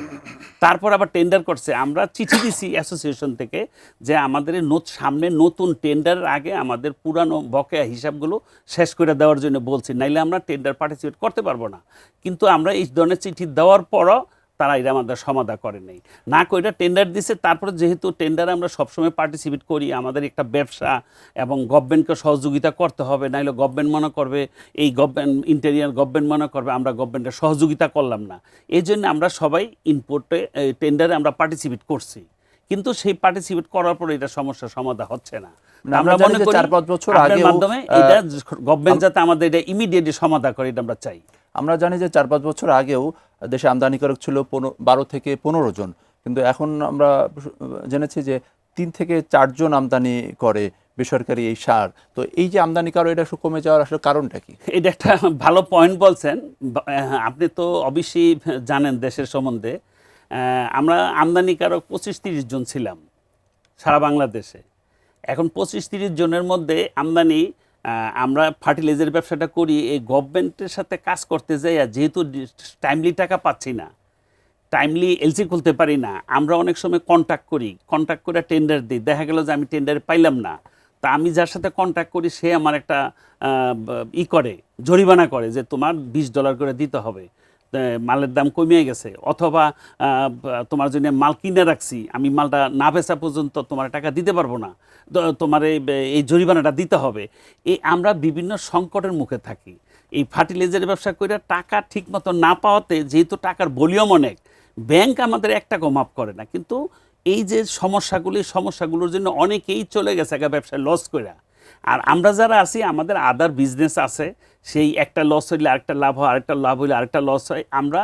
তারপর আবার টেন্ডার করছে, আমরা চিঠি দিছি অ্যাসোসিয়েশন থেকে যে আমাদের সামনে নতুন টেন্ডারের আগে আমাদের পুরানো বকেয়া হিসাবগুলো শেষ করে দেওয়ার জন্য বলছি, নাইলে আমরা টেন্ডার পার্টিসিপেট করতে পারবো না। কিন্তু আমরা এই ধরনের চিঠি দেওয়ার পরও তারা এটা আমাদের সমাধান করে নেই, না কইটা টেন্ডার দিছে। তারপরে যেহেতু টেন্ডারে আমরা সবসময় পার্টিসিপেট করি, আমাদের একটা ব্যবসা এবং গভর্নমেন্টকে সহযোগিতা করতে হবে, নাইলে গভর্নমেন্ট মনে করবে এই ইন্টেরিয়ার গভর্নমেন্ট মনে করবে আমরা গভর্নমেন্টের সহযোগিতা করলাম না। এই জন্য আমরা সবাই ইনপুটে টেন্ডারে আমরা পার্টিসিপেট করছি, কিন্তু সেই পার্টিসিপেট করার পরে এটা সমস্যার সমাধান হচ্ছে না। আমরা মনে করি 4-5 বছর আগে মাধ্যমে এটা গভর্নমেন্ট যাতে আমাদের এটা ইমিডিয়েটলি সমাধান করে, এটা আমরা চাই। আমরা জানি যে 4-5 বছর আগেও দেশে আমদানিকারক ছিল 12 থেকে 15 জন, কিন্তু এখন আমরা জেনেছি যে 3 থেকে 4 জন আমদানি করে বেসরকারি এই সার। তো এই যে আমদানিকারক এটা কমে যাওয়ার আসলে কারণটা কি? এটা একটা ভালো পয়েন্ট বলছেন। আপনি তো অবশ্যই জানেন দেশের সম্বন্ধে। আমরা আমদানিকারক 25-30 জন ছিলাম সারা বাংলাদেশে। এখন 25-30 জনের মধ্যে আমদানি, আমরা ফার্টিলাইজার ব্যবসাটা করি, এই গভর্নমেন্টের সাথে কাজ করতে যাই, যেহেতু টাইমলি টাকা পাচ্ছি না, টাইমলি এলসি খুলতে পারি না, আমরা অনেক সময় কন্ট্যাক্ট করে টেন্ডার দিই, দেখা গেল যে আমি টেন্ডার পাইলাম না। তা আমি যার সাথে কন্ট্যাক্ট করি সে আমার একটা জরিমানা করে যে তোমার $20 করে দিতে হবে, মালের দাম কমিয়ে গেছে, অথবা তোমার জন্য মাল কিনে রাখছি, আমি মালটা না বেচা পর্যন্ত তোমার টাকা দিতে পারবো না, তোমার এই জরিমানাটা দিতে হবে। এই আমরা বিভিন্ন সংকটের মুখে থাকি। এই ফার্টিলাইজারের ব্যবসা করে টাকা ঠিকমতো না পাওয়াতে, যেহেতু টাকার ভলিউম অনেক, ব্যাংক আমাদের 1 টাকাও মাফ করে না। কিন্তু এই যে সমস্যাগুলোর জন্য অনেকেই চলে গেছে ব্যবসায় লস করে। আর আমরা যারা আছি, আমাদের আদার বিজনেস আছে, সেই একটা লস হইলে আরেকটা লাভ হয়, আরেকটা লাভ হইলে আরেকটা লস হয়। আমরা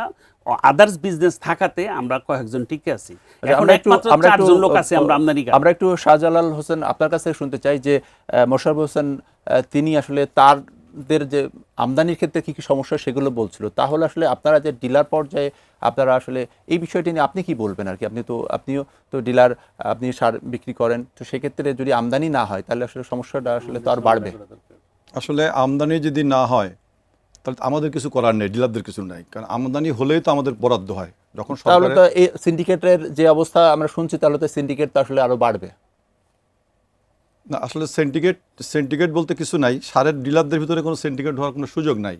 আদার্স বিজনেস থাকাতে আমরা কয়েকজন টিকে আছি। এখন একমাত্র 4 জন লোক আছে আমরা আমদানি। আমরা একটু শাহজালাল হোসেন আপনার কাছে শুনতে চাই যে মোশাররফ হোসেন তিনি আসলে তাদের যে আমদানির ক্ষেত্রে কী কী সমস্যা সেগুলো বলছিল। তাহলে আসলে আপনারা যে ডিলার পর্যায়ে আপনারা আসলে এই বিষয়টি নিয়ে আপনি কি বলবেন আর কি? আপনিও তো ডিলার, আপনি সার বিক্রি করেন, তো সেক্ষেত্রে যদি আমদানি না হয় তাহলে আসলে সমস্যাটা আসলে তো আর বাড়বে। আসলে আমদানি যদি না হয় তাহলে আমাদের কিছু করার নেই, ডিলারদের কিছু নাই, কারণ আমদানি হলেই তো আমাদের বরাদ্দ হয়। যখন তাহলে তো এই সিন্ডিকেটের যে অবস্থা আমরা শুনছি, তাহলে তো সিন্ডিকেট তো আসলে আরও বাড়বে না। আসলে সিন্ডিকেট বলতে কিছু নাই, সারের ডিলারদের ভিতরে কোনো সিন্ডিকেট হওয়ার কোনো সুযোগ নাই।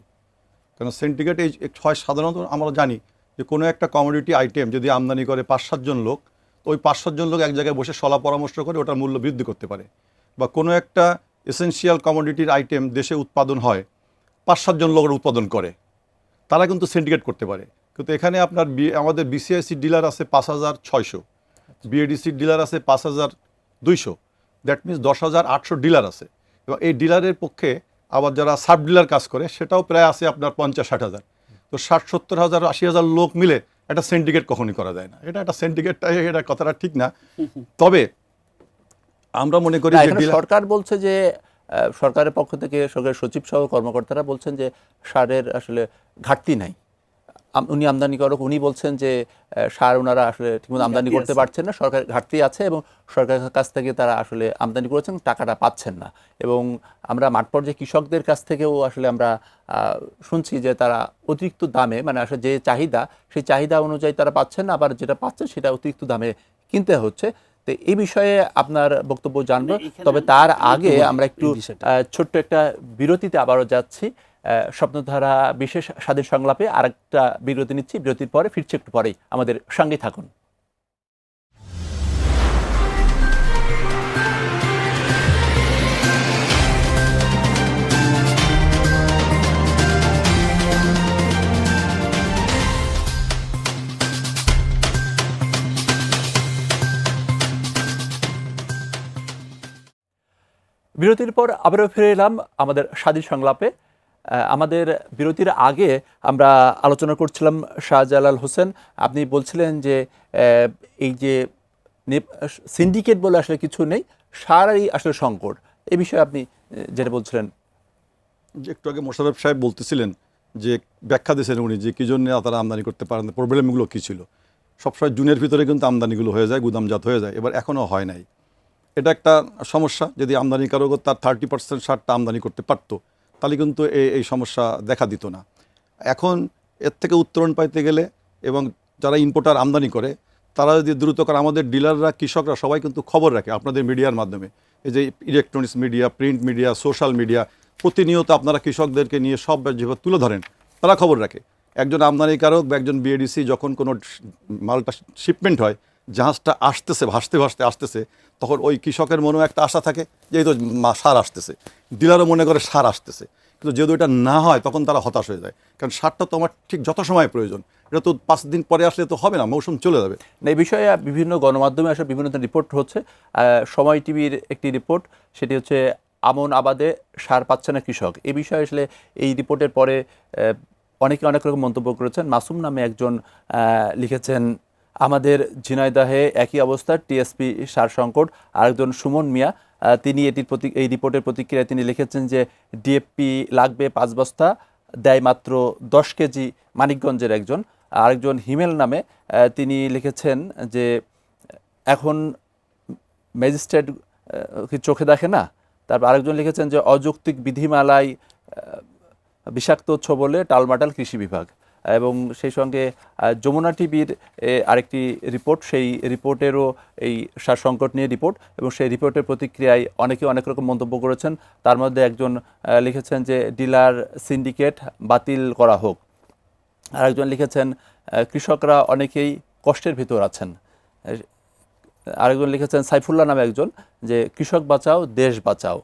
কারণ সিন্ডিকেট এই হয় সাধারণত আমরা জানি যে কোনো একটা কমোডিটি আইটেম যদি আমদানি করে 5-7 জন লোক, তো ওই 5-7 জন লোক এক জায়গায় বসে সলা পরামর্শ করে ওটার মূল্য বৃদ্ধি করতে পারে। বা কোনো একটা এসেনশিয়াল কমোডিটির আইটেম দেশে উৎপাদন হয়, 5-7 জন লোকের উৎপাদন করে, তারা কিন্তু সিন্ডিকেট করতে পারে। কিন্তু এখানে আপনার আমাদের বিসিআইসি ডিলার আছে 5,600, বিএডিসি ডিলার আছে 5,200, দ্যাট মিনস 10,800 ডিলার আছে। এবং এই ডিলারের পক্ষে আবার যারা সাব ডিলার কাজ করে সেটাও প্রায় আছে আপনার 50-60 হাজার। তো 60-70 হাজার 80 হাজার লোক মিলে একটা সিন্ডিকেট কখনই করা যায় না। এটা সিন্ডিকেটটা, এটা কথাটা ঠিক না। তবে আমরা মনে করি যে সরকার বলছে যে সরকারের পক্ষ থেকে সরকারের সচিব সহ কর্মকর্তারা বলছেন যে সারের আসলে ঘাটতি নাই। উনি আমদানিকারক, উনি বলছেন যে সার ওনারা আসলে ঠিকমতো আমদানি করতে পারছেন না, সরকার ঘাটতি আছে এবং সরকারের কাছ থেকে তারা আসলে আমদানি করেছেন, টাকাটা পাচ্ছেন না। এবং আমরা মাঠ পর্যায়ে কৃষকদের কাছ থেকেও আসলে আমরা শুনছি যে তারা অতিরিক্ত দামে, মানে আসলে যে চাহিদা সেই চাহিদা অনুযায়ী তারা পাচ্ছেন না, আবার যেটা পাচ্ছেন সেটা অতিরিক্ত দামে কিনতে হচ্ছে। তো এই বিষয়ে আপনার বক্তব্য জানবো, তবে তার আগে আমরা একটু ছোট্ট একটা বিরতিতে আবারও যাচ্ছি। স্বপ্নধারা বিশেষ স্বাধীন সংলাপে আরেকটা বিরতি নিচ্ছি, বিরতির পরে ফিরছি একটু পরেই, আমাদের সঙ্গে থাকুন। বিরতির পর আবারও ফিরে এলাম আমাদের স্বাধীন সংলাপে। আমাদের বিরতির আগে আমরা আলোচনা করছিলাম শাহজালাল হোসেন, আপনি বলছিলেন যে এই যে সিন্ডিকেট বলে আসলে কিছু নেই, সারই আসলে সংকট, এই বিষয়ে আপনি যেটা বলছিলেন। যে একটু আগে মোশাররফ সাহেব বলতেছিলেন যে ব্যাখ্যা দিয়েছেন উনি যে কী জন্য তারা আমদানি করতে পারেন, প্রবলেমগুলো কী ছিল। সবসময় জুনের ভিতরে কিন্তু আমদানিগুলো হয়ে যায়, গুদামজাত হয়ে যায়, এবার এখনও হয় নাই। এটা একটা সমস্যা। যদি আমদানিকারকও তার 30% সারটা আমদানি করতে পারতো তাহলে কিন্তু এই সমস্যা দেখা দিত না। এখন এর থেকে উত্তরণ পাইতে গেলে এবং যারা ইম্পোর্টার আমদানি করে তারা যদি দ্রুত করে, আমাদের ডিলাররা, কৃষকরা সবাই কিন্তু খবর রাখে আপনাদের মিডিয়ার মাধ্যমে, এই যে electronics media, print media, social media, প্রতিনিয়ত আপনারা কৃষকদেরকে নিয়ে সব যেভাবে তুলে ধরেন, তারা খবর রাখে। একজন আমদানিকারক বা একজন বিএডিসি যখন কোনো মালটা শিপমেন্ট হয়, জাহাজটা আসতেছে, ভাসতে ভাসতে আসতেছে, তখন ওই কৃষকের মনেও একটা আশা থাকে যে এই তো সার আসতেছে, ডিলারও মনে করে সার আসতেছে। কিন্তু যেহেতু এটা না হয় তখন তারা হতাশ হয়ে যায়, কারণ সারটা তো আমার ঠিক যত সময় প্রয়োজন, এটা তো 5 দিন পরে আসলে তো হবে না, মৌসুম চলে যাবে। এই বিষয়ে বিভিন্ন গণমাধ্যমে আসলে বিভিন্ন রিপোর্ট হচ্ছে। সময় টিভির একটি রিপোর্ট, সেটি হচ্ছে আমন আবাদে সার পাচ্ছে না কৃষক। এই বিষয়ে আসলে এই রিপোর্টের পরে অনেকে অনেক রকম মন্তব্য করেছেন। মাসুম নামে একজন লিখেছেন, আমাদের ঝিনাইদহে একই অবস্থা, টিএসপি সার সংকট। আরেকজন সুমন মিয়া, তিনি এই রিপোর্টের প্রতিক্রিয়ায় তিনি লিখেছেন যে ডিএপি লাগবে 5 বস্তা, দেয় মাত্র 10 কেজি, মানিকগঞ্জের একজন। আরেকজন হিমেল নামে তিনি লিখেছেন যে এখন ম্যাজিস্ট্রেট কি চোখে দেখে না। তারপর আরেকজন লিখেছেন যে অযৌক্তিক বিধিমালায় বিষাক্ত বলে টালমাটাল কৃষি বিভাগ। এবং সেই সঙ্গে যমুনা টিভির আরেকটি রিপোর্ট, সেই রিপোর্টেরও এই সার সংকট নিয়ে রিপোর্ট, এবং সেই রিপোর্টের প্রতিক্রিয়ায় অনেকে অনেক রকম মন্তব্য করেছেন। তার মধ্যে একজন লিখেছেন যে ডিলার সিন্ডিকেট বাতিল করা হোক। আরেকজন লিখেছেন কৃষকরা অনেকেই কষ্টের ভিতর আছেন। আরেকজন লিখেছেন সাইফুল্লাহ নামে একজন, যে কৃষক বাঁচাও দেশ বাঁচাও।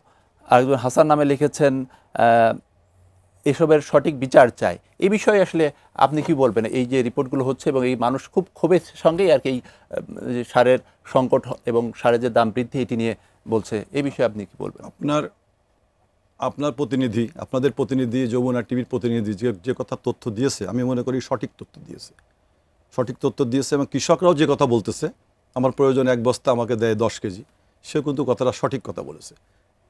আরেকজন হাসান নামে লিখেছেন এসবের সঠিক বিচার চাই। এই বিষয়ে আসলে আপনি কি বলবেন? এই যে রিপোর্টগুলো হচ্ছে এবং এই মানুষ খুব ক্ষোভের সঙ্গেই আর কি এই সারের সংকট এবং সারের যে দাম বৃদ্ধি এটি নিয়ে বলছে, এই বিষয়ে আপনি কি বলবেন? আপনার প্রতিনিধি, আপনাদের প্রতিনিধি, যমুনা টিভির প্রতিনিধি যে কথা তথ্য দিয়েছে, আমি মনে করি সঠিক তথ্য দিয়েছে এবং কৃষকরাও যে কথা বলতেছে, আমার প্রয়োজন 1 বস্তা, আমাকে দেয় 10 কেজি, সে কিন্তু কথাটা সঠিক কথা বলেছে।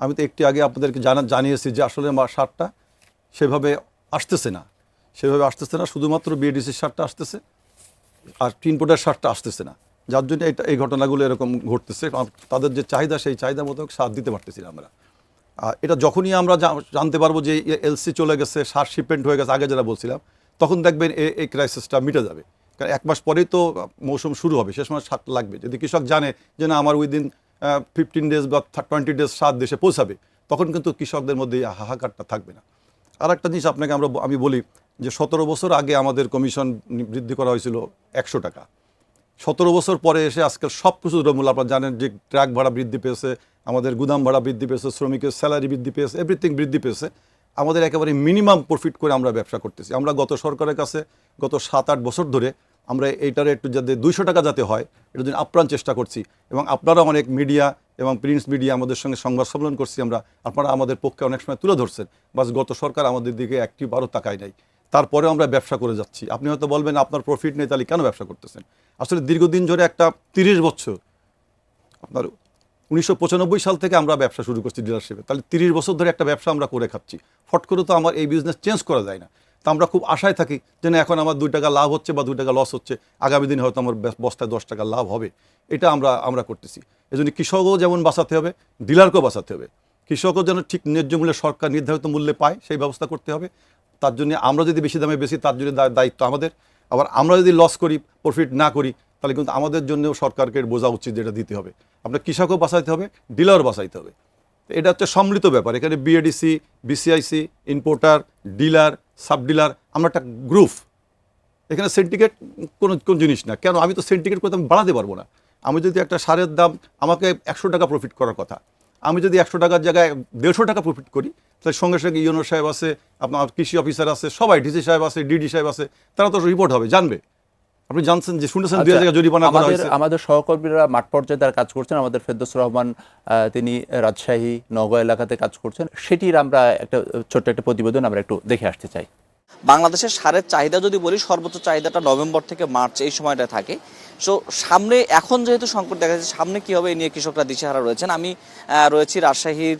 আমি তো একটু আগে আপনাদেরকে জানিয়েছি যে আসলে সারটা সেভাবে আসতেছে না, শুধুমাত্র বিএডিসির সারটা আসতেছে আর ইম্পোর্টার সারটা আসতেছে না, যার জন্য এই ঘটনাগুলো এরকম ঘটতেছে। তাদের যে চাহিদা, সেই চাহিদা মতো সার দিতে পারতেছি না আমরা। এটা যখনই আমরা জানতে পারবো যে এলসি চলে গেছে, সার শিপমেন্ট হয়ে গেছে, আগে যারা বলছিলাম, তখন দেখবেন এই ক্রাইসিসটা মিটে যাবে। কারণ 1 মাস পরেই তো মৌসুম শুরু হবে, সে সময় সার লাগবে। যদি কৃষক জানে যে না আমার উইদিন 15 ডেজ বা 20 ডেজ সার দেশে পৌঁছাবে, তখন কিন্তু কৃষকদের মধ্যে এই হাহাকারটা থাকবে না। আর একটা জিনিস আপনাকে আমি বলি যে 17 বছর আগে আমাদের কমিশন বৃদ্ধি করা হয়েছিল 100 টাকা। 17 বছর পরে এসে আজকাল সব কিছু দ্রব্যমূল্য, আপনারা জানেন যে ট্রাক ভাড়া বৃদ্ধি পেয়েছে, আমাদের গুদাম ভাড়া বৃদ্ধি পেয়েছে, শ্রমিকের স্যালারি বৃদ্ধি পেয়েছে, এভরিথিং বৃদ্ধি পেয়েছে। আমাদের একেবারে মিনিমাম প্রফিট করে আমরা ব্যবসা করতেছি। আমরা গত সরকারের কাছে গত 7-8 বছর ধরে আমরা এইটারে একটু যাতে 200 টাকা যাতে হয় এটার জন্য আপ্রাণ চেষ্টা করছি, এবং আপনারা অনেক মিডিয়া এবং প্রিন্টস মিডিয়া আমাদের সঙ্গে সংবাদ সম্মেলন করছি আমরা, আপনারা আমাদের পক্ষে অনেক সময় তুলে ধরছেন, বাস গত সরকার আমাদের দিকে একটি বারও তাকায় নাই, তারপরেও আমরা ব্যবসা করে যাচ্ছি। আপনি হয়তো বলবেন আপনার প্রফিট নেই, তাহলে কেন ব্যবসা করতেছেন? আসলে দীর্ঘদিন ধরে একটা 30 বছর, আপনার 1995 সাল থেকে আমরা ব্যবসা শুরু করছি ডিলারশিপে, তাহলে 30 বছর ধরে একটা ব্যবসা আমরা করে খাচ্ছি। ফট করে তো আমার এই বিজনেস চেঞ্জ করা যায় না। তো আমরা খুব আশায় থাকি যে না, এখন আমার 2 টাকা লাভ হচ্ছে বা 2 টাকা লস হচ্ছে, আগামী দিনে হয়তো আমার বস্তায় 10 টাকা লাভ হবে, এটা আমরা করতেছি। এই জন্য কৃষকও যেমন বাঁচাতে হবে, ডিলারকেও বাঁচাতে হবে। কৃষকও যেন ঠিক ন্যায্য মূল্যে সরকার নির্ধারিত মূল্যে পায় সেই ব্যবস্থা করতে হবে। তার জন্য আমরা যদি বেশি দামে বেশি, তার জন্য দায়িত্ব আমাদের। আবার আমরা যদি লস করি, প্রফিট না করি, তাহলে কিন্তু আমাদের জন্যও সরকারকে বোঝা উচিত, যেটা দিতে হবে। আপনার কৃষকও বাঁচাইতে হবে, ডিলারও বাঁচাইতে হবে। এটা হচ্ছে সম্মিলিত ব্যাপার। এখানে BADC, BCIC, importer, dealer, sub dealer, আমরা একটা গ্রুপ। এখানে সেন্টিকেট কোন জিনিস না। কেন? আমি তো সেন্টিকেট করতে আমি বাড়াতে পারবো না। আমি যদি একটা সারের দাম আমাকে 100 টাকা প্রফিট করার কথা, আমি যদি 100 টাকার জায়গায় 150 টাকা প্রফিট করি, তাহলে সঙ্গে সঙ্গে ইউনো সাহেব আছে, আপনার কৃষি অফিসার আছে, সবাই ডিসি সাহেব আছে, ডিডি সাহেব আছে, তারা তো রিপোর্ট হবে, জানবে। আপনি জানছেন যে শুনেছেন 2 জায়গায় জরিমানা করা হয়েছে। আমাদের সহকর্মীরা মাঠ পর্যায়ে তারা কাজ করছেন। আমাদের ফেরদৌস রহমান তিনি রাজশাহী নওগাঁ এলাকাতে কাজ করছেন। সেটির আমরা ছোট্ট একটা প্রতিবেদন আমরা একটু দেখে আসতে চাই। বাংলাদেশের সারের চাহিদা যদি বলি, সর্বোচ্চ চাহিদাটা নভেম্বর থেকে মার্চ এই সময়টা থাকে। সো সামনে এখন যেহেতু সংকট দেখা যাচ্ছে, সামনে কী হবে এই নিয়ে কৃষকরা দিশেহারা রয়েছেন। আমি রয়েছি রাজশাহীর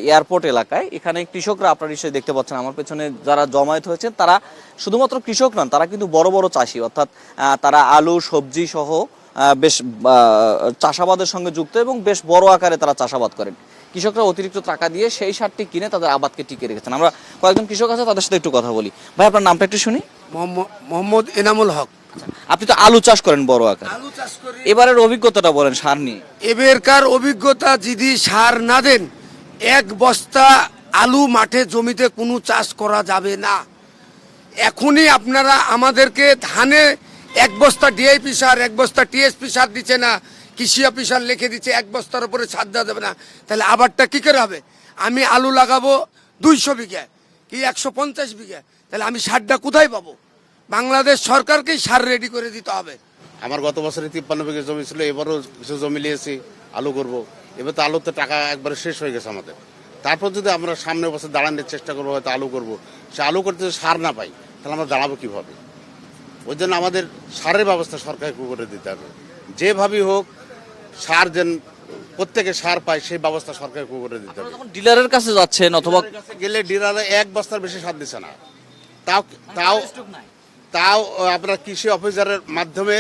এয়ারপোর্ট এলাকায়। এখানে কৃষকরা আপনারা নিশ্চয়ই দেখতে পাচ্ছেন আমার পেছনে যারা জমায়েত হয়েছেন, তারা শুধুমাত্র কৃষক নন, তারা কিন্তু বড় বড় চাষি, অর্থাৎ তারা আলু সবজি সহ বেশ চাষাবাদের সঙ্গে যুক্ত এবং বেশ বড় আকারে তারা চাষাবাদ করেন। কৃষকরা অতিরিক্ত টাকা দিয়ে সেই সারটি কিনে তাদের আবাদকে টিকে রেখেছেন। আমরা কয়েকজন কৃষক আছে, তাদের সাথে একটু কথা বলি। ভাই, আপনার নামটা একটু শুনি। মোহাম্মদ এনামুল হক। আপনি তো আলু চাষ করেন বড় আকারে, এবারের অভিজ্ঞতাটা বলেন সার নিয়ে। এবারকার অভিজ্ঞতা, যদি সার না দেন 1 বস্তা আলু মাঠে জমিতে কোনো চাষ করা যাবে না। এখনই আপনারা আমাদেরকে ধানে 1 বস্তা ডিআইপি সার, 1 বস্তা টিএসপি সার দিচ্ছে না, কৃষি অফিসার লিখে দিচ্ছে 1 বস্তার উপরে ছাড় দেওয়া যাবে না, তাহলে আবারটা কী করে হবে? আমি আলু লাগাবো 200 বিঘা কি 150 বিঘা, তাহলে আমি সারটা কোথায় পাবো? বাংলাদেশ সরকারকেই সার রেডি করে দিতে হবে। আমার গত বছরে 53 বিঘা জমি ছিল, এবারও কিছু জমি নিয়েছি আলু করব। এবার তো আলুতে টাকা একবারে শেষ হয়ে গেছে আমাদের। তারপর যদি আমরা সামনের বছর দাঁড়ানোর চেষ্টা করবো, হয়তো আলু করব, সে আলু করতে যদি সার না পাই, তাহলে আমরা দাঁড়াবো কীভাবে? ওই জন্য আমাদের সারের ব্যবস্থা সরকারকে করে দিতে হবে। যেভাবেই হোক সার যেন প্রত্যেকে সার পায়, সেই ব্যবস্থা সরকারকে করে দিতে হবে। ডিলারের কাছে যাচ্ছেন অথবা গেলে ডিলারে 1 বস্তার বেশি সার দিচ্ছে না। তাও আপনার কৃষি অফিসারের মাধ্যমে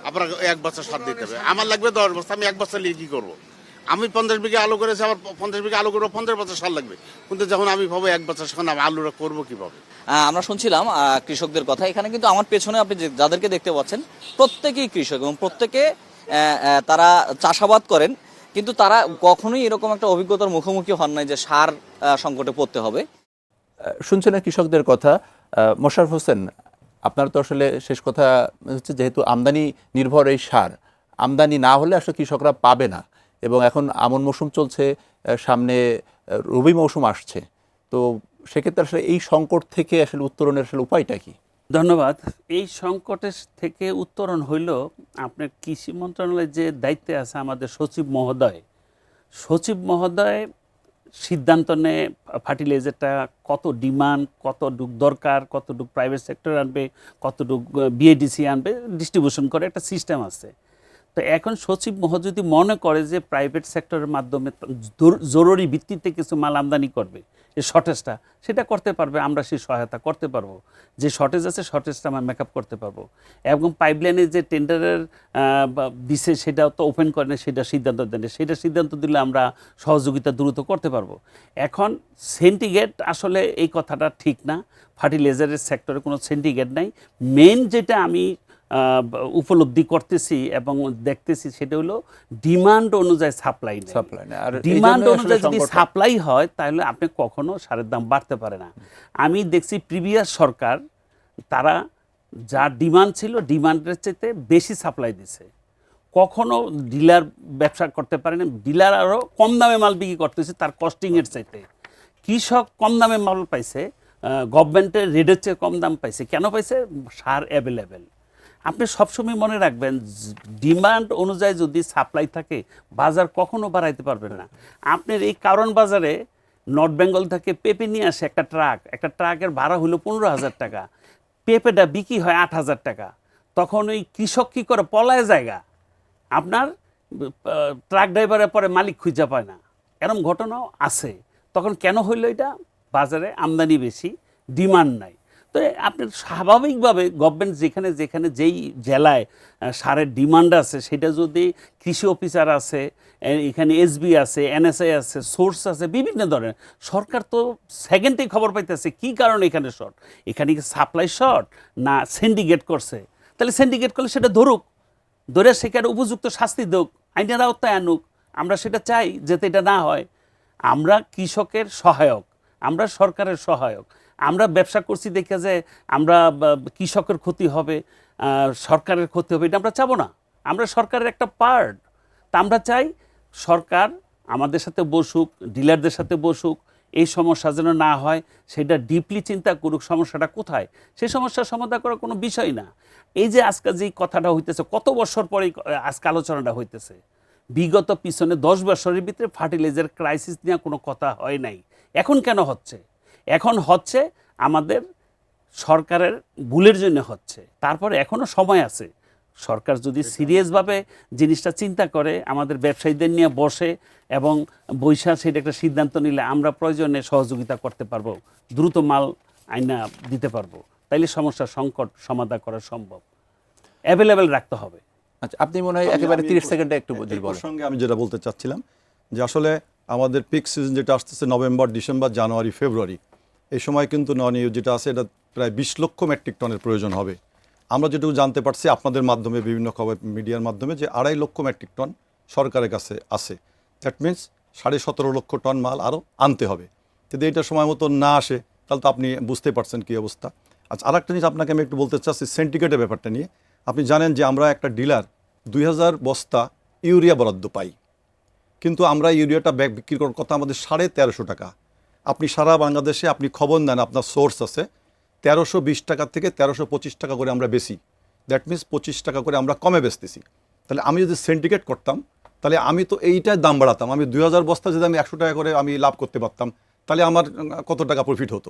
আপনার 1 বস্তা সার দিতে হবে। আমার লাগবে 10 বস্তা, আমি 1 বস্তা নিয়ে কী করবো? আমি 50 বিঘা আলু করেছি, আমার 50 বিঘা আলু করবো, 50 বস্তা সার লাগবে। কিন্তু যখন আমি ভাবো 1 বস্তা সার, আমি আলুটা করবো কীভাবে? আমরা শুনছিলাম কৃষকদের কথা। এখানে কিন্তু আমার পেছনে আপনি যাদেরকে দেখতে পাচ্ছেন প্রত্যেকেই কৃষক এবং প্রত্যেকে তারা চাষাবাদ করেন, কিন্তু তারা কখনোই এরকম একটা অভিজ্ঞতার মুখোমুখি হন নাই যে সার সংকটে পড়তে হবে। শুনছেন কৃষকদের কথা। মোশাররফ হোসেন, আপনার তো আসলে শেষ কথা হচ্ছে, যেহেতু আমদানি নির্ভর এই সার, আমদানি না হলে আসলে কৃষকরা পাবে না, এবং এখন আমন মৌসুম চলছে, সামনে রবি মৌসুম আসছে, তো সেক্ষেত্রে আসলে এই সংকট থেকে আসলে উত্তরণের আসলে উপায়টা কি? ধন্যবাদ। এই সংকটের থেকে উত্তরণ হইল আপনার কৃষি মন্ত্রণালয়ের যে দায়িত্বে আছে আমাদের সচিব মহোদয় সিদ্ধান্ত নেয় ফার্টিলাইজারটা কত ডিমান্ড, কতটুক দরকার, কতটুক প্রাইভেট সেক্টর আনবে, কতটুক বিএডিসি আনবে, ডিস্ট্রিবিউশন করে একটা সিস্টেম আছে। তো এখন সচিব মহোদয় যদি মনে করে যে প্রাইভেট সেক্টরের মাধ্যমে জরুরি ভিত্তিতে কিছু মাল আমদানি করবে, এই শর্টেজটা সেটা করতে পারবে, আমরা সেই সহায়তা করতে পারবো। যে শর্টেজ আছে শর্টেজটা আমরা মেকআপ করতে পারবো। এবং পাইপলাইনে যে টেন্ডারের দিছে সেটাও তো ওপেন করে না, সেটা সিদ্ধান্ত দেন, সেটা সিদ্ধান্ত দিলে আমরা সহযোগিতা দ্রুত করতে পারবো। এখন সিন্ডিকেট আসলে এই কথাটা ঠিক না, ফার্টিলাইজারের সেক্টরে কোনো সিন্ডিকেট নাই। মেন যেটা আমি উপলব্ধি করতেছি এবং দেখতেছি সেটা হলো ডিমান্ড অনুযায়ী সাপ্লাই। ডিমান্ড অনুযায়ী যদি সাপ্লাই হয় তাহলে আপনি কখনো সারের দাম বাড়তে পারে না। আমি দেখছি প্রিভিয়াস সরকার তারা যা ডিমান্ড ছিল ডিমান্ডের চাইতে বেশি সাপ্লাই দিছে, কখনো ডিলার ব্যবসা করতে পারে না, ডিলার আরও কম দামে মাল বিক্রি করতেছে তার কস্টিংয়ের চাইতে। কৃষক কম দামে মাল পাইছে, গভর্নমেন্টের রেটের চেয়ে কম দাম পাইছে। কেন পাইছে? সার অ্যাভেলেবেল। আপনি সবসময় মনে রাখবেন, ডিমান্ড অনুযায়ী যদি সাপ্লাই থাকে বাজার কখনো বাড়াইতে পারবেন না। আপনার এই কারণ বাজারে নর্থ বেঙ্গল থেকে পেঁপে নিয়ে আসে একটা ট্রাকের ভাড়া হলো 15,000 টাকা, পেঁপেটা বিক্রি হয় 8,000 টাকা। তখন ওই কৃষক কী করে? পলায় জায়গা, আপনার ট্রাক ড্রাইভারের পরে মালিক খুঁজে পায় না, এরকম ঘটনাও আছে। তখন কেন হইলো এটা? বাজারে আমদানি বেশি, ডিমান্ড নাই। তো আপনার স্বাভাবিকভাবে গভর্নমেন্ট যেখানে যেখানে যেই জেলায় সারের ডিমান্ড আছে, সেটা যদি কৃষি অফিসার আছে, এখানে এসবি আছে, এনএসআই আছে, সোর্স আছে, বিভিন্ন ধরনের, সরকার তো সেকেন্ডেই খবর পাইতেছে কী কারণে এখানে শর্ট, এখানে কি সাপ্লাই শর্ট না সিন্ডিকেট করছে। তাহলে সিন্ডিকেট করলে সেটা ধরে সেখানে উপযুক্ত শাস্তি দেখ, আইনের আওতায় আনুক। আমরা সেটা চাই যাতে এটা না হয়। আমরা কৃষকের সহায়ক, আমরা সরকারের সহায়ক। আমরা ব্যবসা করছি দেখে যে আমরা কৃষকের ক্ষতি হবে, সরকারের ক্ষতি হবে, এটা আমরা চাবো না। আমরা সরকারের একটা পার্ট। তা আমরা চাই সরকার আমাদের সাথে বসুক, ডিলারদের সাথে বসুক, এই সমস্যা যেন না হয় সেটা ডিপলি চিন্তা করুক, সমস্যাটা কোথায়, সেই সমস্যার সমাধান করার কোনো বিষয় না। এই যে আজকে যেই কথাটা হইতেছে, কত বছর পরে আজকে আলোচনাটা হইতেছে, বিগত পিছনে 10 বছরের ভিতরে ফার্টিলাইজার ক্রাইসিস নিয়ে কোনো কথা হয় নাই। এখন কেন হচ্ছে? এখন হচ্ছে আমাদের সরকারের ভুলের জন্য হচ্ছে। তারপরে এখনও সময় আছে। সরকার যদি সিরিয়াসভাবে জিনিসটা চিন্তা করে, আমাদের ব্যবসায়ীদের নিয়ে বসে এবং বৈশা সেটা একটা সিদ্ধান্ত নিলে আমরা প্রয়োজনে সহযোগিতা করতে পারবো, দ্রুত মাল আইনা দিতে পারবো। তাইলে সমস্যার সংকট সমাধান করা সম্ভব। অ্যাভেলেবেল রাখতে হবে। আচ্ছা, আপনি মনে হয় একেবারে 30 সেকেন্ডে একটু যদি বলেন। সঙ্গে আমি যেটা বলতে চাচ্ছিলাম যে আসলে আমাদের পিক সিজন যেটা আসতেছে নভেম্বর, ডিসেম্বর, জানুয়ারি, ফেব্রুয়ারি, এই সময় কিন্তু নন ইউ যেটা আছে এটা প্রায় 20 লক্ষ মেট্রিক টনের প্রয়োজন হবে। আমরা যেটুকু জানতে পারছি আপনাদের মাধ্যমে, বিভিন্ন খবর মিডিয়ার মাধ্যমে, যে 2.5 লক্ষ মেট্রিক টন সরকারের কাছে আছে। দ্যাট মিনস 17.5 লক্ষ টন মাল আরও আনতে হবে। যদি এটা সময় মতো না আসে তাহলে তো আপনি বুঝতে পারছেন কী অবস্থা। আচ্ছা, আর একটা জিনিস আপনাকে আমি একটু বলতে চাচ্ছি সিন্ডিকেটের ব্যাপারটা নিয়ে। আপনি জানেন যে আমরা একটা ডিলার 2000 বস্তা ইউরিয়া বরাদ্দ পাই, কিন্তু আমরা ইউরিয়াটা বিক্রি করার কথা আমাদের 1350 টাকা। আপনি সারা বাংলাদেশে আপনি খবর নেন, আপনার সোর্স আছে, 1320 টাকা থেকে 1325 টাকা করে আমরা বেশি। দ্যাট মিনস 25 টাকা করে আমরা কমে বেচতেছি। তাহলে আমি যদি সিন্ডিকেট করতাম তাহলে আমি তো এইটাই দাম বাড়াতাম। আমি 2000 বস্তা যদি আমি 100 টাকা করে আমি লাভ করতে পারতাম, তাহলে আমার কত টাকা প্রফিট হতো।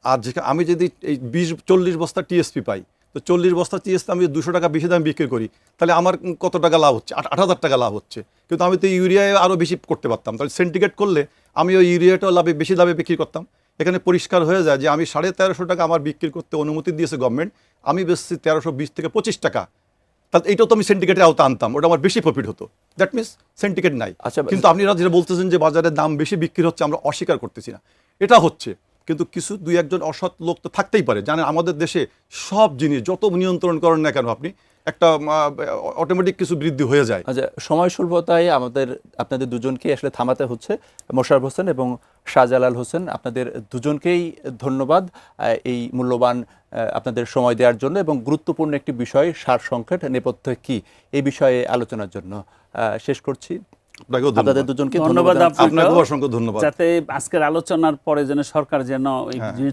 আর যেখানে আমি যদি এই 20-40 বস্তা টিএসপি পাই, তো 40 বস্তা টিএসপি আমি 200 টাকা বেশি দাম বিক্রি করি, তাহলে আমার কত টাকা লাভ হচ্ছে? 8,000 টাকা লাভ হচ্ছে। কিন্তু আমি তো ইউরিয়ায় আরও বেশি করতে পারতাম। তাহলে সিন্ডিকেট করলে আমি ওই ইউরিয়াটাও বেশি দামে বিক্রি করতাম। এখানে পরিষ্কার হয়ে যায় যে আমি 1350 টাকা আমার বিক্রি করতে অনুমতি দিয়েছে গভর্নমেন্ট, আমি বেচছি 1320 থেকে 25 টাকা। তাহলে এইটাও তো আমি সিন্ডিকেটের আওতা আনতাম, ওটা আমার বেশি প্রফিট হতো। দ্যাট মিনস সিন্ডিকেট নাই। আচ্ছা, কিন্তু আপনারা যেটা বলতেছেন যে বাজারে দাম বেশি বিক্রি হচ্ছে, আমরা অস্বীকার করতেছি না, এটা হচ্ছে। কিন্তু কিছু 2-1 অসৎ লোক তো থাকতেই পারে। জানেন আমাদের দেশে সব জিনিস যত নিয়ন্ত্রণ করেন না কেন আপনি, একটা অটোমেটিক কিছু বৃদ্ধি হয়ে যায়। আচ্ছা, সময় স্বল্পতায় আপনাদের দুজনকেই আসলে থামাতে হচ্ছে। মোশাররফ হোসেন এবং শাহজালাল হোসেন, আপনাদের দুজনকেই ধন্যবাদ এই মূল্যবান আপনাদের সময় দেওয়ার জন্য এবং গুরুত্বপূর্ণ একটি বিষয় সার সংকট নেপথ্য কি এই বিষয়ে আলোচনার জন্য। শেষ করছি। আপনাদের দুজনকে ধন্যবাদ, আপনাকে অসংখ্য ধন্যবাদ। যাতে আজকের আলোচনার পরে যেন সরকার যেন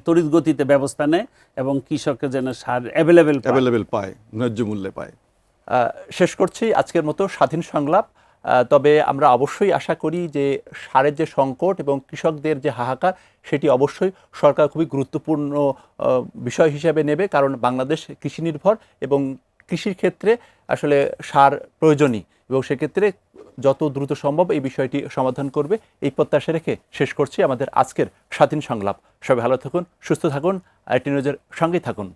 তড়িৎ গতিতে ব্যবস্থা নেয় এবং কৃষকের যেন সার অ্যাভেলেবেল পায়, ন্যায্য মূল্যে পায়। শেষ করছি আজকের মতো স্বাধীন সংলাপ। তবে আমরা অবশ্যই আশা করি যে সারের যে সংকট এবং কৃষকদের যে হাহাকার, সেটি অবশ্যই সরকার খুবই গুরুত্বপূর্ণ বিষয় হিসেবে নেবে। কারণ বাংলাদেশ কৃষি নির্ভর এবং কৃষির ক্ষেত্রে আসলে সার প্রয়োজনীয় এবং সেক্ষেত্রে যত দ্রুত সম্ভব এই বিষয়টি সমাধান করবে এই প্রত্যাশা রেখে শেষ করছি আমাদের আজকের স্বাধীন সংলাপ। সবাই ভালো থাকুন, সুস্থ থাকুন, আইটি নিউজের সঙ্গেই থাকুন।